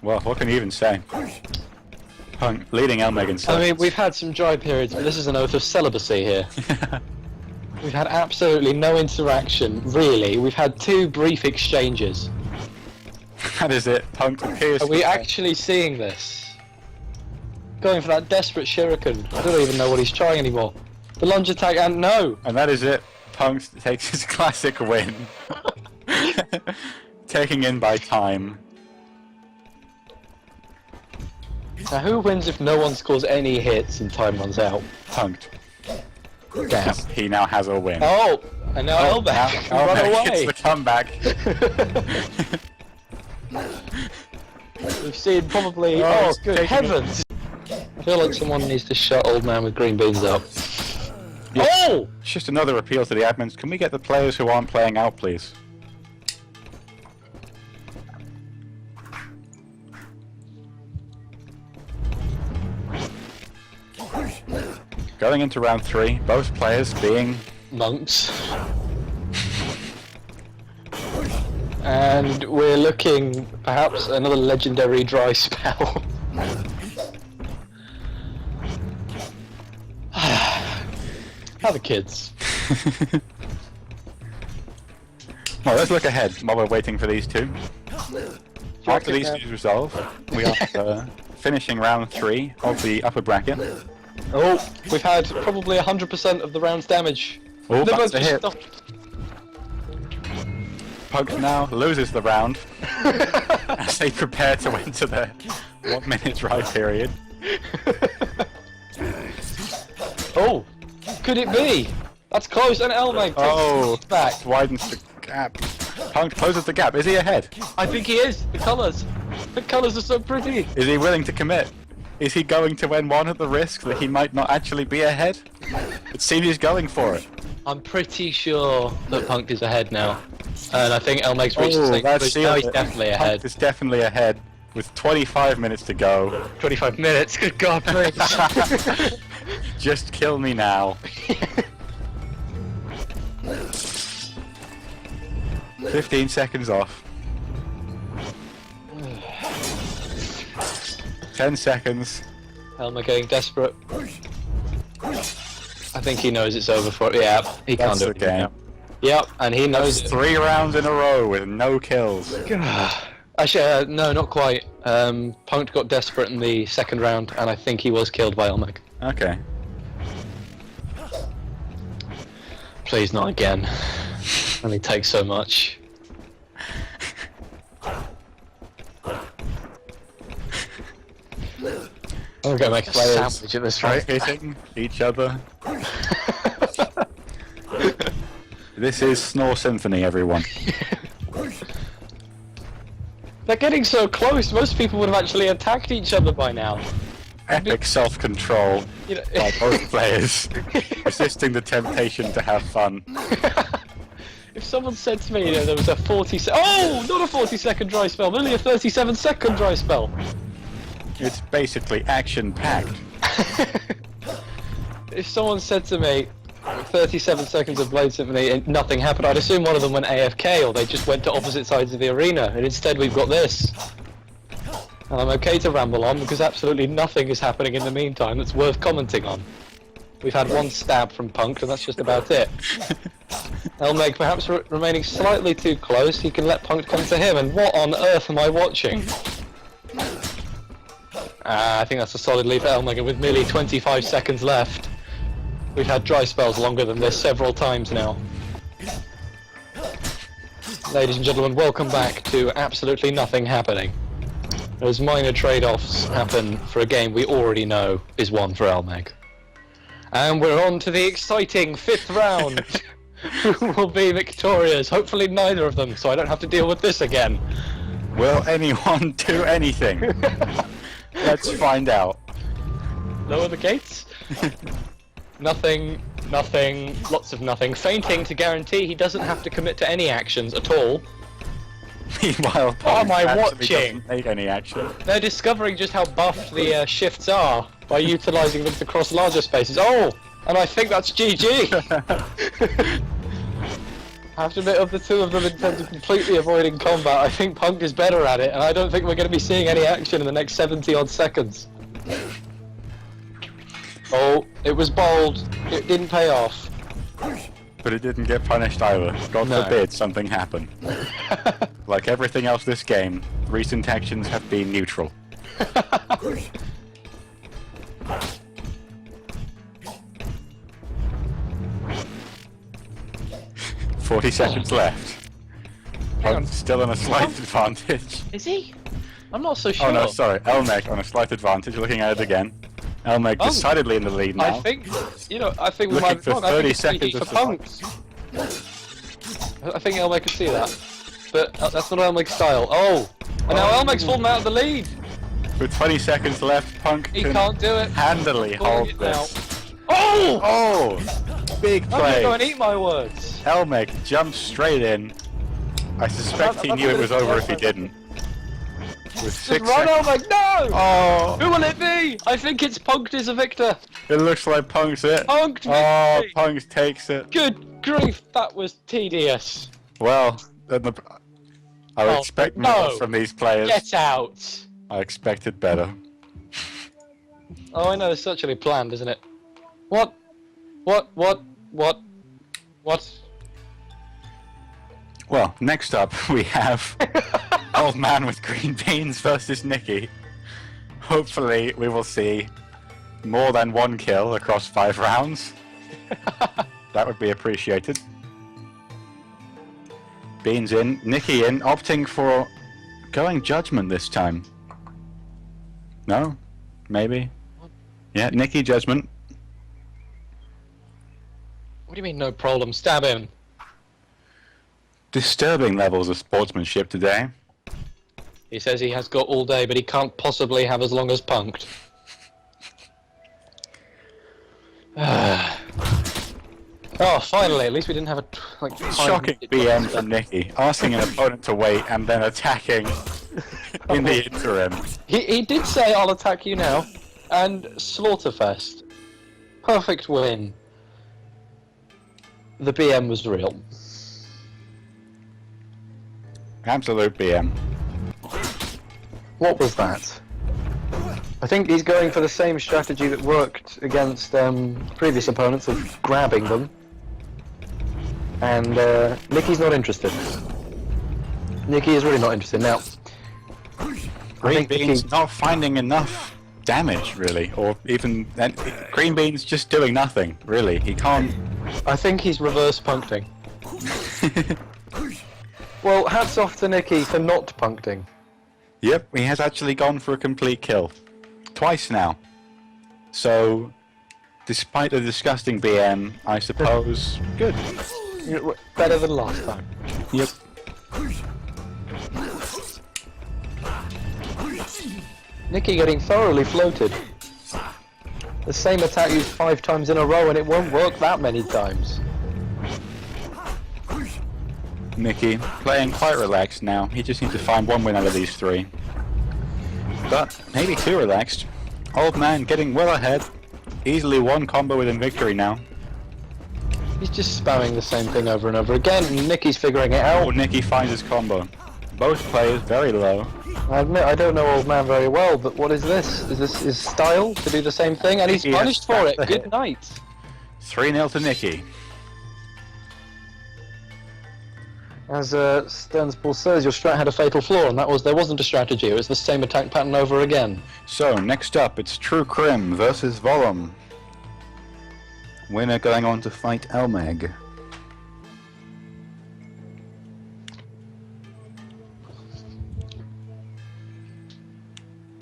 Well, what can you even say? Punk leading Elmeg in I seconds. mean, we've had some dry periods, but this is an oath of celibacy here. We've had absolutely no interaction, really. We've had 2 brief exchanges. That is it. Punk appears. Are we actually seeing this? Going for that desperate shuriken. I don't even know what he's trying anymore. The lunge attack, and no! And that is it. Punk takes his classic win. Taking in by time. Now who wins if no one scores any hits and time runs out? Punked. Damn. He now has a win. Oh! And now Elbeck can run Elmeg away! gets the comeback. We've seen probably... Oh, Oh, it's good taking heavens! I feel like someone needs to shut old man with green beans up. Yeah. Oh! It's just another appeal to the admins. Can we get the players who aren't playing out, please? Going into round 3, both players being... Monks. And we're looking, perhaps, another legendary dry spell. How the kids? Well, let's look ahead while we're waiting for these two. After these two resolve, we are finishing round 3 of the upper bracket. Oh, we've had probably 100% of the round's damage. Oh, They're that's both a hit. stopped. Pug now loses the round as they prepare to enter the 1 minute dry period. Oh, could it be? That's close, and Elmeg takes it back. Widens the gap. Punk closes the gap. Is he ahead? I think he is. The colours are so pretty. Is he willing to commit? Is he going to N1 at the risk that he might not actually be ahead? It seems he's going for it. I'm pretty sure that Punk is ahead now. And I think Elmeg's reached the Oh, stage that's where now he's it. definitely Punk ahead. is definitely ahead with 25 minutes to go. 25 minutes, good god, please. Just kill me now. 15 seconds off. 10 seconds. Elmeg getting desperate. I think he knows it's over for it. Yeah, he That's can't do the it. game. Yep, and he knows it. 3 rounds in a row with no kills. Actually, no, not quite. Punk got desperate in the second round, and I think he was killed by Elmeg. Okay. Please, not again. Only takes so much. I'm gonna make a sandwich at this rate. Hitting each other. This is Snore Symphony, everyone. They're getting so close. Most people would have actually attacked each other by now. Epic self-control You know, by both players, resisting the temptation to have fun. if someone said to me, you know, there was a not a 40-second dry spell, but only a 37-second dry spell. It's basically action-packed. If someone said to me, 37 seconds of Blade Symphony and nothing happened. I'd assume one of them went AFK or they just went to opposite sides of the arena, and instead we've got this. And I'm okay to ramble on because absolutely nothing is happening in the meantime that's worth commenting on. We've had one stab from Punk, and that's just about it. Elmeg perhaps remaining slightly too close, he can let Punk come to him, and what on earth am I watching? I think that's a solid lead for Elmeg, and with merely 25 seconds left. We've had dry spells longer than this several times now. Ladies and gentlemen, welcome back to absolutely nothing happening. As minor trade-offs happen for a game we already know is one for Elmeg. And we're on to the exciting 5th round. Who will be victorious? Hopefully neither of them, so I don't have to deal with this again. Will anyone do anything? Let's find out. Lower the gates? Nothing, nothing, lots of nothing. Fainting to guarantee he doesn't have to commit to any actions at all. Meanwhile, what am I actually watching? doesn't make any action. They're discovering just how buffed the shifts are by utilising them to cross larger spaces. Oh! And I think that's GG! I have to admit, of the two of them in terms of completely avoiding combat, I think Punk is better at it, and I don't think we're going to be seeing any action in the next 70 odd seconds. Oh, it was bold. It didn't pay off. But it didn't get punished either. God forbid something happened. Like everything else this game, recent actions have been neutral. 40 seconds left. Punk's still in a slight advantage. Is he? I'm not so sure. Oh no, sorry. Elmeg on a slight advantage, looking at it again. Elmeg decidedly in the lead now. I think, you know, I think we Looking might be for wrong. I 30 think it's seconds GG of for Punk. I think Elmeg could see that. But that's not Elmeg's style. Oh! And now Elmeg's fallen out of the lead! With 20 seconds left, Punk He can can't do it. handily hold it now. this. Oh! Oh! Big I'm gonna play! go and eat my words. Elmeg jumped straight in. I suspect he knew it was over if he didn't. With 6 Run, seconds. Elmeg, no! Oh! Who will it be? I think it's Punked is a victor. It looks like Punk's it. Punked Oh, victory. Punk takes it. Good grief, that was tedious. Well, then I would expect more no. from these players. Get out. I expected better. Oh, I know, it's actually planned, isn't it? What? What? Well, next up we have Old Man with Green Beans versus Nikki. Hopefully we will see more than one kill across 5 rounds. That would be appreciated. Beans in, Nikki in, opting for going Judgment this time. No? Maybe? Yeah, Nikki Judgment. What do you mean, no problem? Stab him. Disturbing levels of sportsmanship today. He says he has got all day, but he can't possibly have as long as Punked. Oh, finally! At least we didn't have a Shocking BM from Nikki, asking an opponent to wait and then attacking in the interim. He did say, "I'll attack you now," and Slaughterfest. Perfect win. The BM was real. Absolute BM. What was that? I think he's going for the same strategy that worked against previous opponents of grabbing them. And Nikki's not interested. Nikki is really not interested. Now, Green Beans not finding enough damage, really, or even... Green Beans just doing nothing, really. He can't... I think he's reverse puncting. Well, hats off to Nikki for not puncting. Yep, he has actually gone for a complete kill. Twice now. So, despite the disgusting BM, I suppose... Good. Better than last time. Yep. Nikki getting thoroughly floated. The same attack used 5 times in a row and it won't work that many times. Nikki playing quite relaxed now. He just needs to find one win out of these 3. But maybe too relaxed. Old Man getting well ahead. Easily 1 combo within victory now. He's just spamming the same thing over and over again, and Nicky's figuring it out. Oh, Nicky finds his combo. Both players very low. I admit I don't know Old Man very well, but what is this? Is this his style to do the same thing? And he's He has punished for it. snapped the Good hit. night. 3-0 to Nicky. As Sternspol says, your strat had a fatal flaw, and there wasn't a strategy. It was the same attack pattern over again. So, next up, it's True Crim versus Volum. Winner going on to fight Elmeg.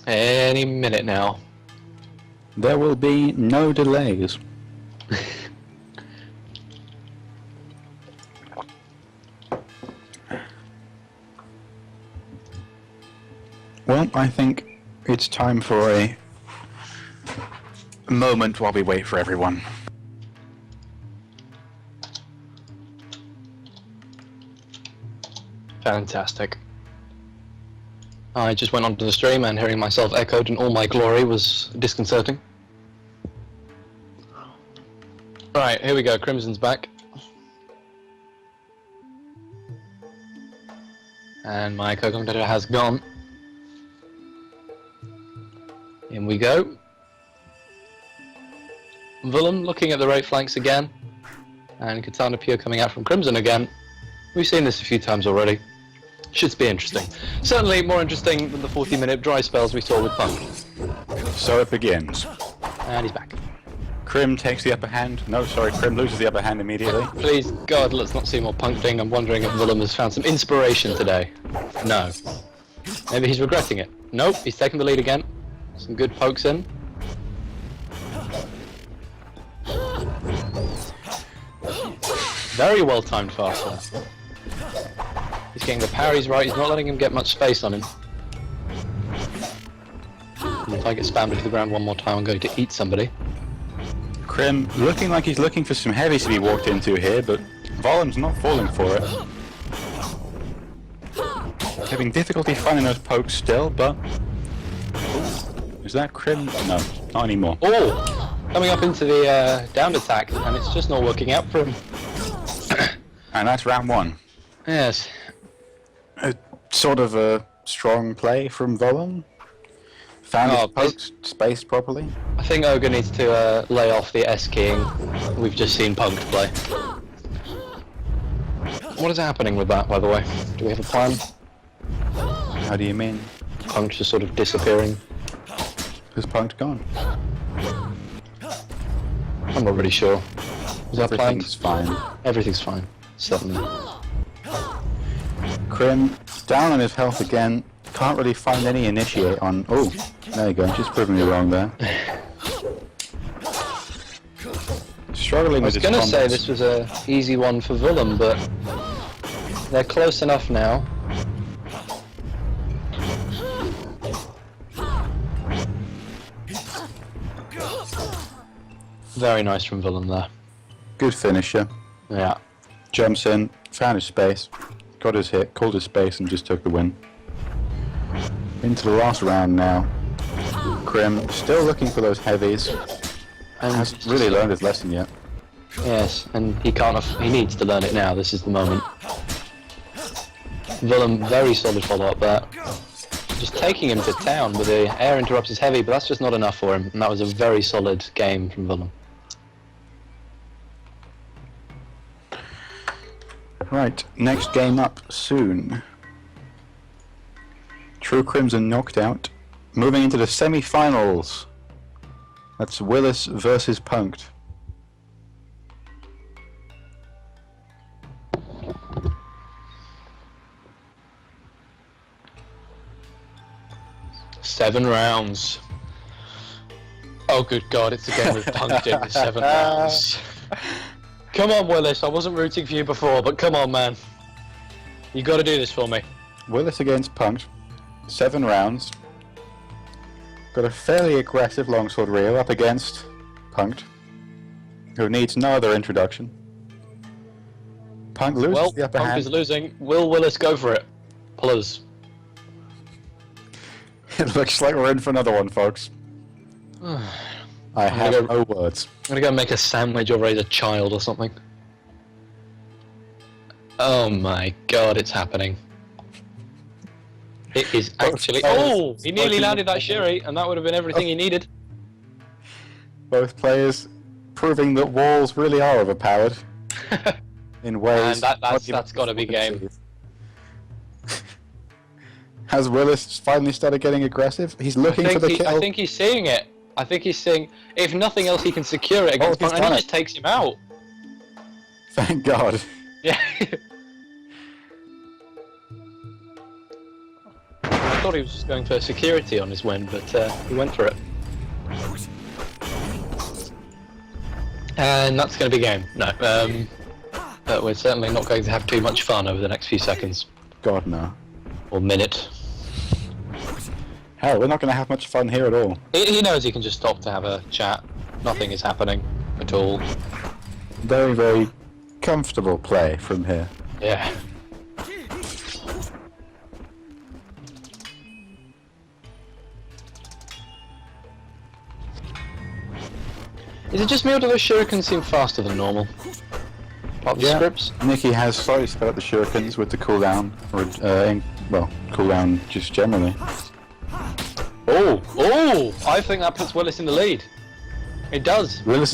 Any minute now. There will be no delays. Well, I think it's time for a moment while we wait for everyone. Fantastic. I just went onto the stream and hearing myself echoed in all my glory was disconcerting. Right, here we go. Crimson's back. And my co-commentator has gone. In we go. Willem looking at the right flanks again. And Katana Pure coming out from Crimson again. We've seen this a few times already. Should be interesting. Certainly more interesting than the 40-minute dry spells we saw with Punk. So it begins. And he's back. Crim takes the upper hand. No, sorry, Crim loses the upper hand immediately. Please, God, let's not see more Punkting. I'm wondering if Willem has found some inspiration today. No. Maybe he's regretting it. Nope, he's taking the lead again. Some good pokes in. Very well timed fast there. He's getting the parries right, he's not letting him get much space on him. And if I get spammed into the ground one more time, I'm going to eat somebody. Crim looking like he's looking for some heavies to be walked into here, but Volum's not falling for it. Having difficulty finding those pokes still, but... Is that Crim? No, not anymore. Oh! Coming up into the down attack, and it's just not working out for him. And that's round one. Yes. Sort of a strong play from Volum. Found his pokes spaced properly. I think Ogre needs to lay off the S-keying. We've just seen Punked play. What is happening with that, by the way? Do we have a plan? How do you mean? Punked just sort of disappearing. Who's Punked gone? I'm not really sure. Is that planned? Everything's fine. Everything's fine. Certainly. Crim down on his health again. Can't really find any initiate on... Oh, there you go. Just proving me wrong there. Struggling I with was his going to say combos. this was a easy one for Willem, but they're close enough now. Very nice from Willem there. Good finisher. Yeah. Jumps in, found his space, got his hit, called his space, and just took the win. Into the last round now. Crim still looking for those heavies. And Hasn't really learned his lesson yet. Yes, and he can't. He needs to learn it now. This is the moment. Willem, very solid follow-up there. Just taking him to town with the air interrupts is heavy, but that's just not enough for him. And that was a very solid game from Willem. Right, next game up soon. True Crimson knocked out. Moving into the semi-finals. That's Willis versus Punked. Seven rounds. Oh good God, it's a game with Punked in 7 rounds. Come on Willis, I wasn't rooting for you before, but come on man. You gotta do this for me. Willis against Punked. 7 rounds. Got a fairly aggressive longsword Ryo up against Punked, who needs no other introduction. Punk loses the upper Punk hand. is losing. Will Willis go for it? Please. It looks like we're in for another one, folks. I have no words. I'm gonna go make a sandwich or raise a child or something. Oh my god, it's happening. It is actually... Oh! He nearly landed that Shuri, and that would have been everything he needed. Both players proving that walls really are overpowered in ways... And that's got to be game. Has Willis finally started getting aggressive? He's looking for the kill. I think he's seeing it. I think he's seeing... If nothing else, he can secure it against Punk, and he just takes him out. Thank God. Yeah. I thought he was just going for security on his win, but he went for it. And that's going to be game. No, but we're certainly not going to have too much fun over the next few seconds. God, no. Or minute. Hell, we're not going to have much fun here at all. He knows he can just stop to have a chat. Nothing is happening at all. Very, very comfortable play from here. Yeah. Is it just me or do those shurikens seem faster than normal? Part of the scripts? Nikki has slightly sped up the shurikens with the cooldown, or well, cooldown just generally. Oh! I think that puts Willis in the lead. It does. Willis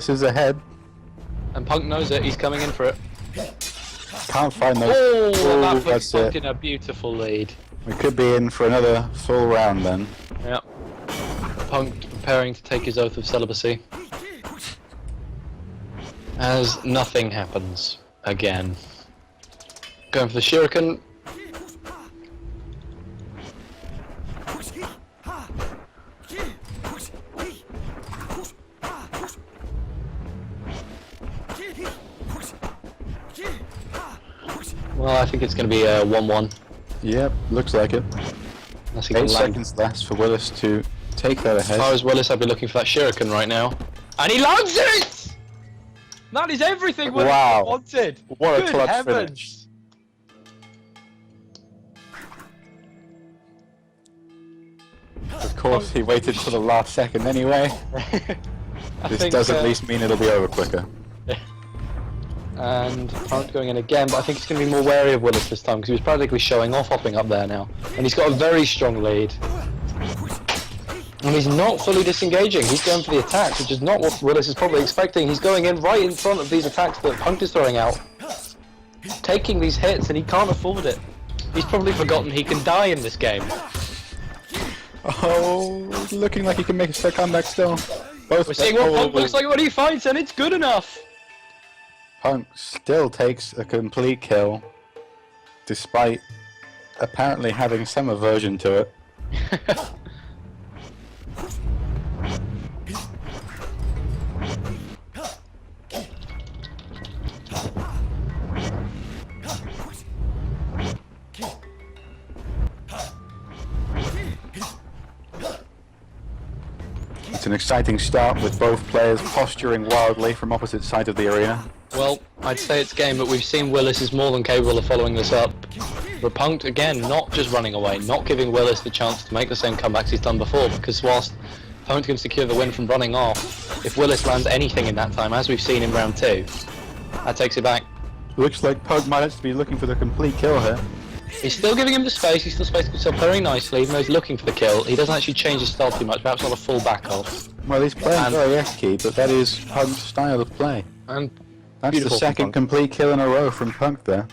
is ahead. And Punk knows it. He's coming in for it. Can't find those. Oh, that puts Punk in a beautiful lead. We could be in for another full round then. Yeah. Punk preparing to take his oath of celibacy. As nothing happens again. Going for the shuriken. Well, I think it's going to be a 1-1. Yep, looks like it. 8 seconds left for Willis to take that ahead. As far as Willis, I'd be looking for that shuriken right now. And he lands it! That is everything Willis wanted! What a clutch finish. Of course, he waited till the last second anyway. This does at least mean it'll be over quicker. And Punk going in again, but I think he's going to be more wary of Willis this time because he was practically showing off hopping up there now. And he's got a very strong lead. And he's not fully disengaging, he's going for the attacks, which is not what Willis is probably expecting. He's going in right in front of these attacks that Punk is throwing out. Taking these hits, and he can't afford it. He's probably forgotten he can die in this game. Oh, looking like he can make a comeback still. We're seeing what Punk looks like when he fights, and it's good enough! Punk still takes a complete kill, despite apparently having some aversion to it. It's an exciting start with both players posturing wildly from opposite sides of the arena. Well, I'd say it's game, but we've seen Willis is more than capable of following this up. But Punk, again, not just running away, not giving Willis the chance to make the same comebacks he's done before, because whilst Punk can secure the win from running off, if Willis lands anything in that time, as we've seen in round 2, that takes it back. Looks like Punk might actually be looking for the complete kill here. He's still giving him the space, he's still spacing himself very nicely, even though he's looking for the kill. He doesn't actually change his style too much, perhaps not a full back off. Well, he's playing very S-key, but that is Punk's style of play. And that's the second complete kill in a row from Punk there.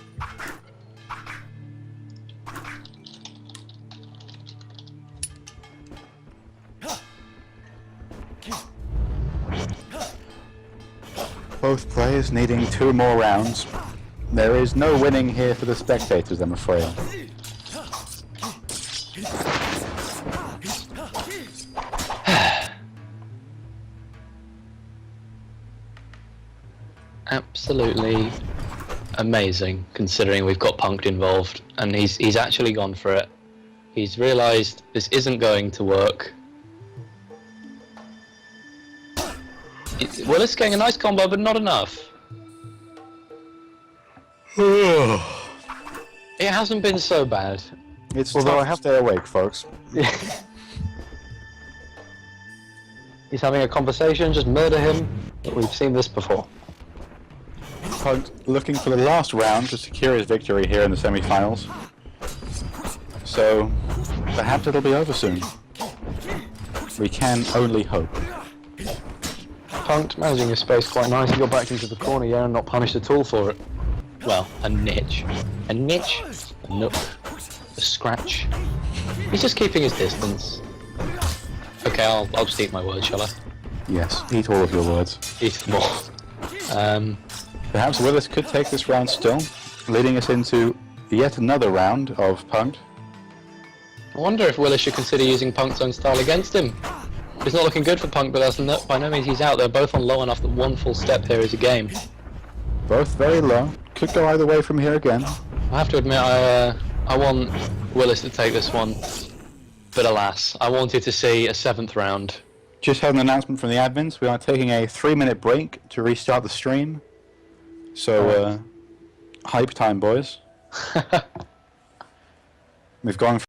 Both players needing 2 more rounds. There is no winning here for the spectators, I'm afraid. Absolutely amazing, considering we've got Punk involved, and he's actually gone for it. He's realised this isn't going to work. Willis getting a nice combo, but not enough. It hasn't been so bad. It's although I have to stay awake, folks. He's having a conversation, just murder him. We've seen this before. Punk looking for the last round to secure his victory here in the semi-finals. So, perhaps it'll be over soon. We can only hope. Punk managing his space quite nice. He got back into the corner, yeah, and not punished at all for it. Well, a niche. A niche, a nook, a scratch. He's just keeping his distance. Okay, I'll just eat my words, shall I? Yes, eat all of your words. Eat them all. Perhaps Willis could take this round still, leading us into yet another round of Punk. I wonder if Willis should consider using Punk's own style against him. It's not looking good for Punk, but that's by no means he's out. They're both on low enough that one full step here is a game. Both very low. Could go either way from here again. I have to admit, I want Willis to take this one, but alas, I wanted to see a 7th round. Just had an announcement from the admins. We are taking a 3-minute break to restart the stream. So, hype time, boys. We've gone.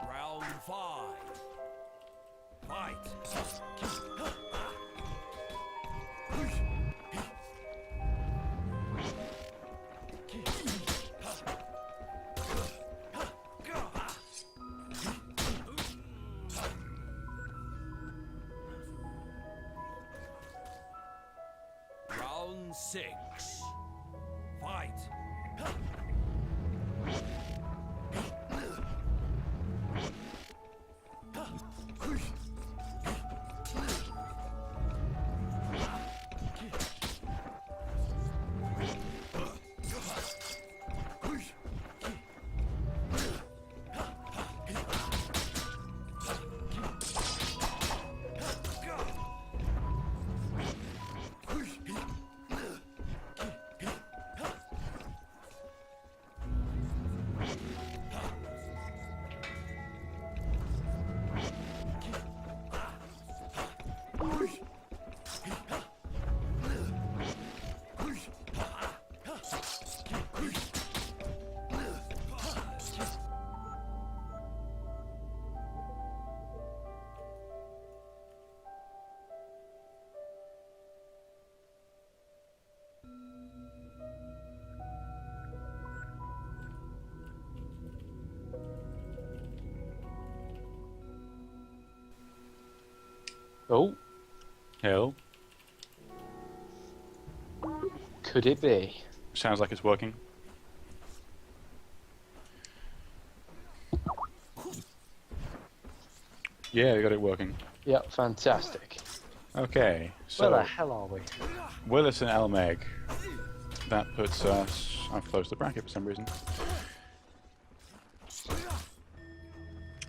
Round 5. Fight. Round 6. Fight. Oh, Hill. could it be? Sounds like it's working. Yeah, we got it working. Yeah, fantastic. Okay, Where the so hell are we? Willis and Elmeg. That puts us I've closed the bracket for some reason.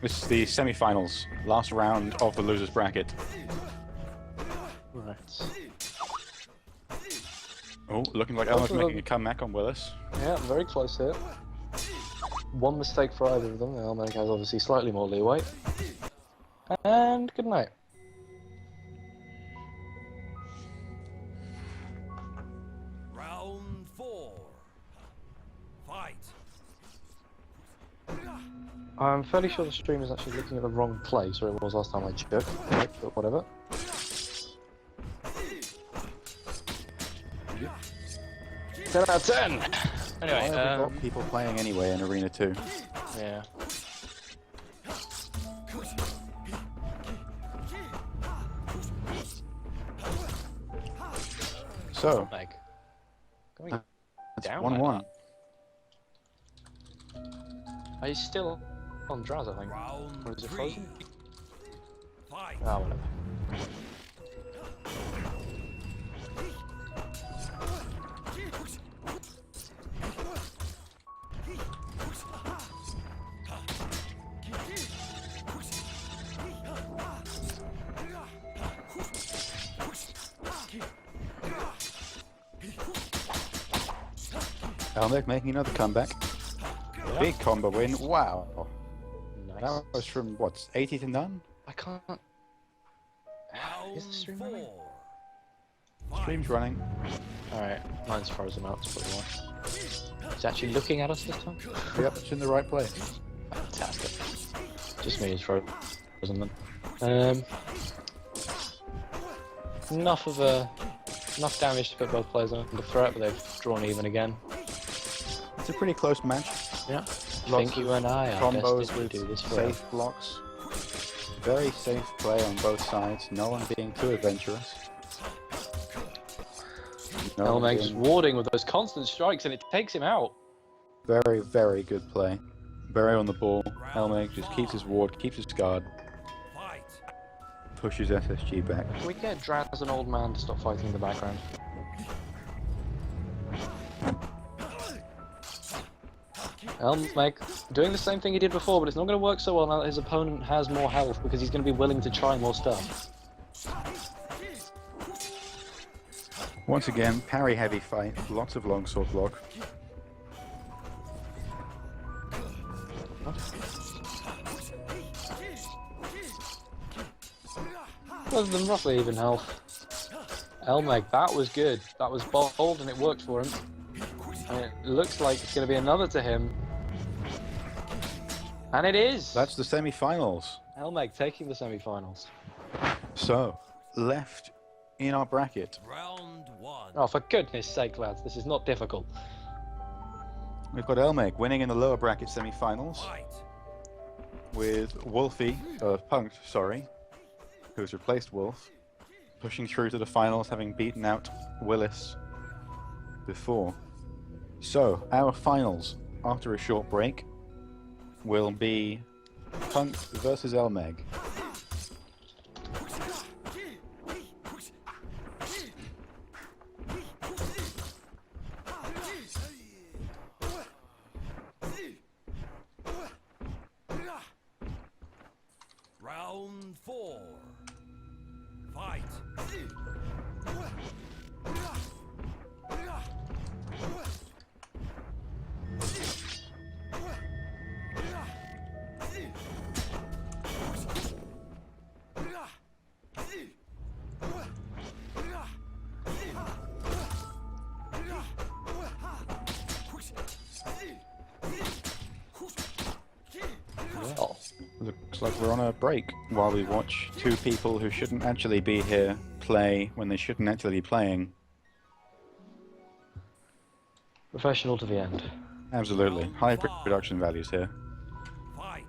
This is the semi-finals, last round of the losers bracket. Right. Oh, looking like Elmer's making a comeback on Willis. Yeah, very close here. One mistake for either of them. Elmeg has obviously slightly more leeway. And good night. Round 4. Fight. I'm fairly sure the stream is actually looking at the wrong place, or it was last time I checked, but whatever. 10 out of 10! Anyway, We've got people playing anyway in Arena 2. yeah. So, Like, going it's down 1-1. Are you still on Draz, I think? Round Or is it 3. frozen? Fight. Ah, whatever. Elmeg making another comeback. Yeah. Big combo win. Wow. Nice. That was from, what, 80 to none? I can't... Is the Round stream 4. running? Stream's running. Alright, mine's frozen out, that's probably why. It's actually looking at us this time? Yep, it's in the right place. Fantastic. Just me, it's frozen then. Enough damage to put both players under threat, but they've drawn even again. It's a pretty close match. Yeah. I Lots think you and I are combos destined with to do this forever. safe blocks. Very safe play on both sides. No one being too adventurous. No one Elmeg's being warding with those constant strikes and it takes him out. very, very good play. Very on the ball. Elmeg just keeps his ward, keeps his guard, Fight. pushes SSG back. Can we get Draz as an old man to stop fighting in the background? Elmeg doing the same thing he did before, but it's not going to work so well now that his opponent has more health because he's going to be willing to try more stuff. Once again, parry heavy fight, lots of longsword block. Both of them roughly even health. Elmeg, that was good. That was bold and it worked for him. And it looks like it's going to be another to him. And it is! That's the semi-finals. Elmeg taking the semi-finals. So, left in our bracket, Round 1. Oh, for goodness sake, lads, this is not difficult. we've got Elmeg winning in the lower bracket semi-finals Fight. with Wolfie, Punked, sorry, who's replaced Wolf, pushing through to the finals, having beaten out Willis before. So, our finals, after a short break, will be Punked versus Elmeg. Round 4. Fight. Oh, Looks like we're on a break while we watch two people who shouldn't actually be here play when they shouldn't actually be playing. professional to the end. Absolutely. High production values here. Fight.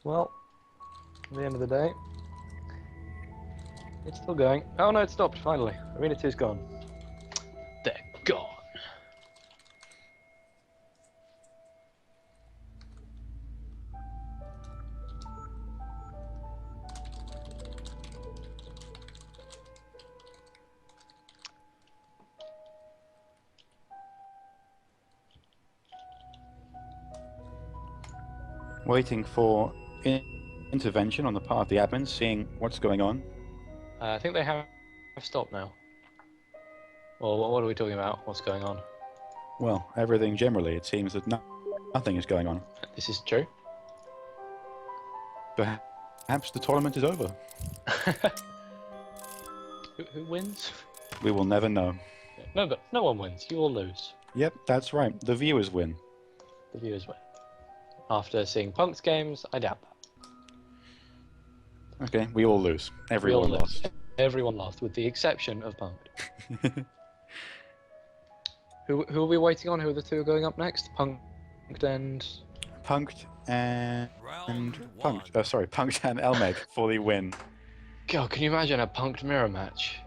Well, at the end of the day, it's still going. Oh no, it stopped finally. Arena 2's gone. They're gone. Waiting for intervention on the part of the admins, seeing what's going on. I think they have stopped now. Or what are we talking about? What's going on? Well, everything generally, it seems that nothing is going on. This is true. Perhaps the tournament is over. Who wins? We will never know. No, but no one wins. You all lose. Yep, that's right. The viewers win. The viewers win. After seeing Punk's games, I doubt that. Okay, we all lose. Everyone lost. Everyone lost, with the exception of Punk. Who are we waiting on? Who are the two going up next? Punked and... Punked and Punked and Elmeg for the win. God, can you imagine a Punked mirror match?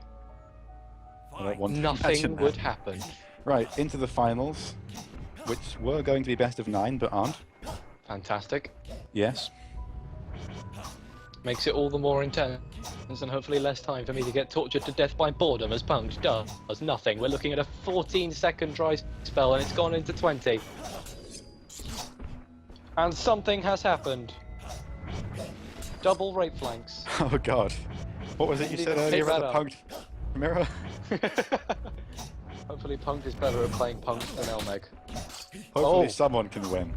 I don't want to Nothing imagine would that. happen. Right, into the finals, which were going to be best of 9, but aren't. Fantastic. Yes. Makes it all the more intense, and hopefully less time for me to get tortured to death by boredom as Punked does nothing. We're looking at a 14-second dry spell, and it's gone into 20. And something has happened. Double rape flanks. Oh god. What was it you said earlier about the Punked mirror? Hopefully Punked is better at playing Punked than Elmeg. Hopefully someone can win.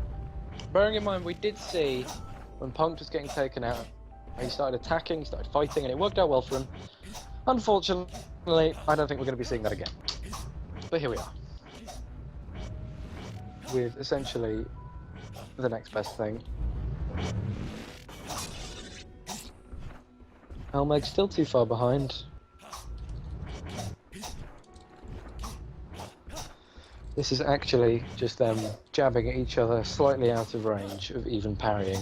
Bearing in mind, we did see when Punked was getting taken out, he started attacking, he started fighting, and it worked out well for him. Unfortunately, I don't think we're going to be seeing that again. But here we are. With essentially the next best thing. Elmeg's still too far behind. This is actually just them jabbing at each other slightly out of range of even parrying.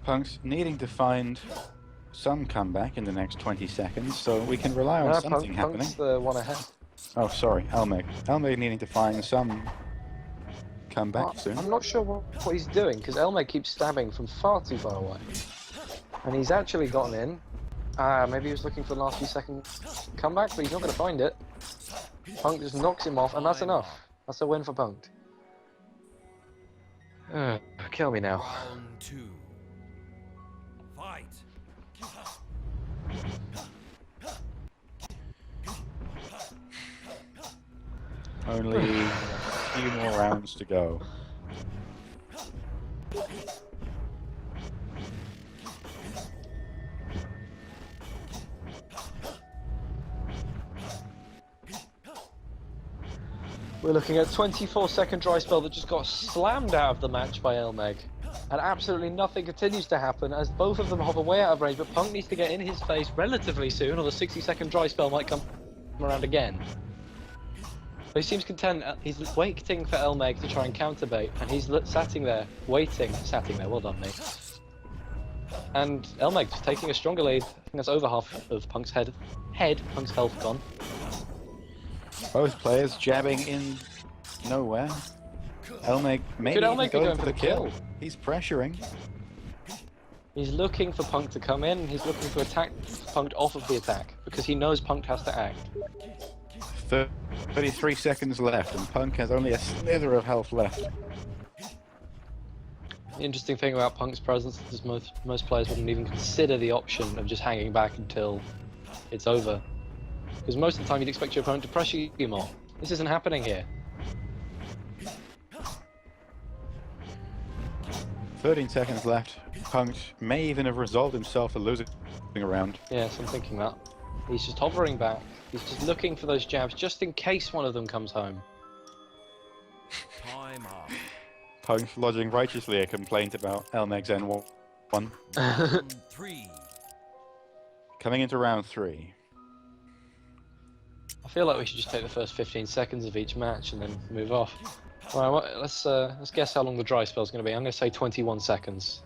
Punk's needing to find some comeback in the next 20 seconds, so we can rely on something happening. Punk's the one ahead. Oh, sorry, Elmeg. Elmeg needing to find some comeback soon. I'm not sure what he's doing, because Elmeg keeps stabbing from far too far away. And he's actually gotten in. Maybe he was looking for the last few seconds comeback, but he's not going to find it. Punk just knocks him off, and that's enough. That's a win for Punk. Kill me now. Round 2. Fight. Only a few more rounds to go. We're looking at a 24-second dry spell that just got slammed out of the match by Elmeg. And absolutely nothing continues to happen as both of them hover way out of range, but Punk needs to get in his face relatively soon or the 60-second dry spell might come around again. But he seems content. He's waiting for Elmeg to try and counterbait, and he's sitting there, well done mate. And Elmeg just taking a stronger lead. I think that's over half of Punk's Punk's health gone. Both players jabbing in nowhere. Elmeg maybe Elmeg be going for the kill. He's pressuring. He's looking for Punk to come in, he's looking to attack Punk off of the attack, because he knows Punk has to act. 33 seconds left, and Punk has only a slither of health left. The interesting thing about Punk's presence is most players wouldn't even consider the option of just hanging back until it's over. Because most of the time you'd expect your opponent to pressure you more. This isn't happening here. 13 seconds left. Punk may even have resolved himself for losing a round. Yes, I'm thinking that. He's just hovering back. He's just looking for those jabs, just in case one of them comes home. Time up. Punk lodging righteously a complaint about Elmeg's N1. Round 3. Coming into round 3. I feel like we should just take the first 15 seconds of each match and then move off. Right, let's guess how long the dry spell's going to be. I'm going to say 21 seconds.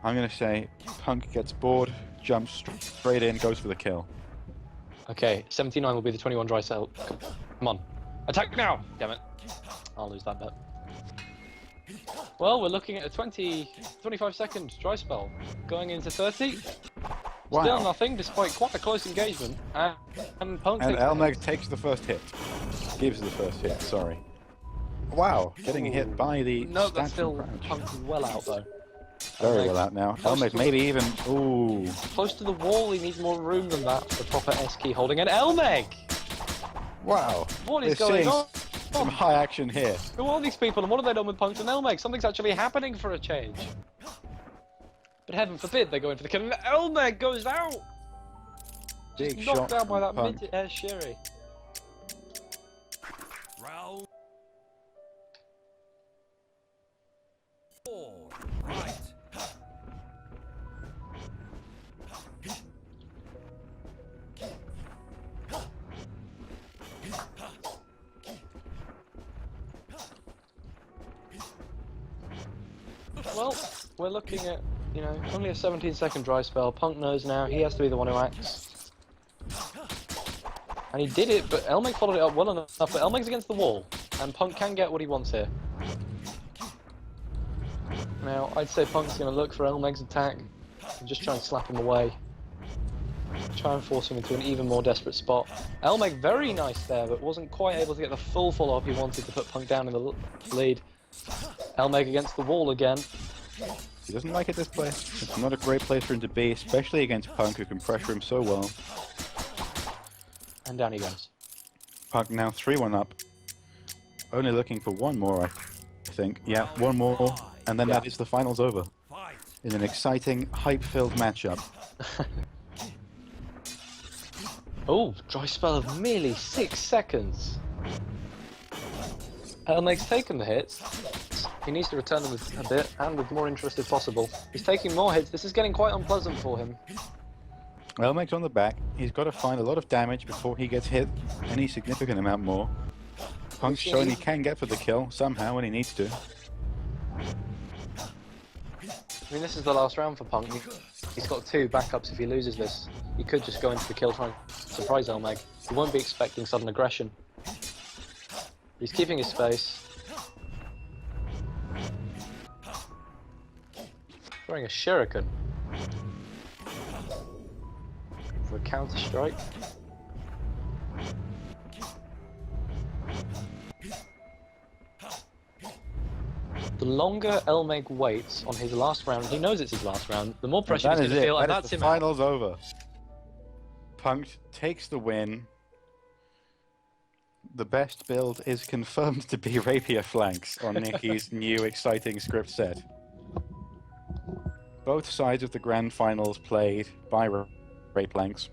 I'm gonna say Punk gets bored, jumps straight in, goes for the kill. Okay, 79 will be the 21 dry spell. Come on. Attack now! Damn it. I'll lose that bet. Well, we're looking at a 25 second dry spell. Going into 30. Wow. Still nothing, despite quite a close engagement. And Punk And takes Elmeg takes the first hit. Gives the first hit, sorry. Wow, getting hit by the No, that's stand still from crouch. Punk's well out though. Very well out now. Elmeg maybe even... Ooh. Close to the wall, he needs more room than that for proper S key holding. And Elmeg! Wow. What is We're going seeing on? some high action here. Who are these people and what have they done with Punk and Elmeg? Something's actually happening for a change. But heaven forbid they go in for the kill and Elmeg goes out! Big Just shot knocked down by from that Punk. mid-air Sherry. Round 4. Right. Well, we're looking at, you know, only a 17-second dry spell. Punk knows now he has to be the one who acts. And he did it, but Elmeg followed it up well enough. But Elmeg's against the wall, and Punk can get what he wants here. Now, I'd say Punk's going to look for Elmeg's attack and just try and slap him away. Try and force him into an even more desperate spot. Elmeg very nice there, but wasn't quite able to get the full follow-up he wanted to put Punk down in the lead. Elmeg against the wall again. He doesn't like it this place. It's not a great place for him to be, especially against Punk, who can pressure him so well. And down he goes. Punk now 3-1 up. Only looking for one more, I think. Yeah, one more, and then that is the finals over. In an exciting, hype-filled matchup. Oh, dry spell of merely 6 seconds. Elmeg's taken the hits. He needs to return them a bit, and with more interest if possible. He's taking more hits. This is getting quite unpleasant for him. Elmeg's on the back. He's got to find a lot of damage before he gets hit any significant amount more. Punk's showing he can get for the kill somehow when he needs to. I mean, this is the last round for Punk. He's got 2 backups if he loses this. He could just go into the kill, try and surprise Elmeg. He won't be expecting sudden aggression. He's keeping his space. Throwing a shuriken. For a counter strike. The longer Elmeg waits on his last round, he knows it's his last round, the more pressure he's going to feel, and that's the him out. finals over. Punk takes the win. The best build is confirmed to be Rapier Flanks on Nicky's new exciting script set. Both sides of the grand finals played by Rapier Flanks.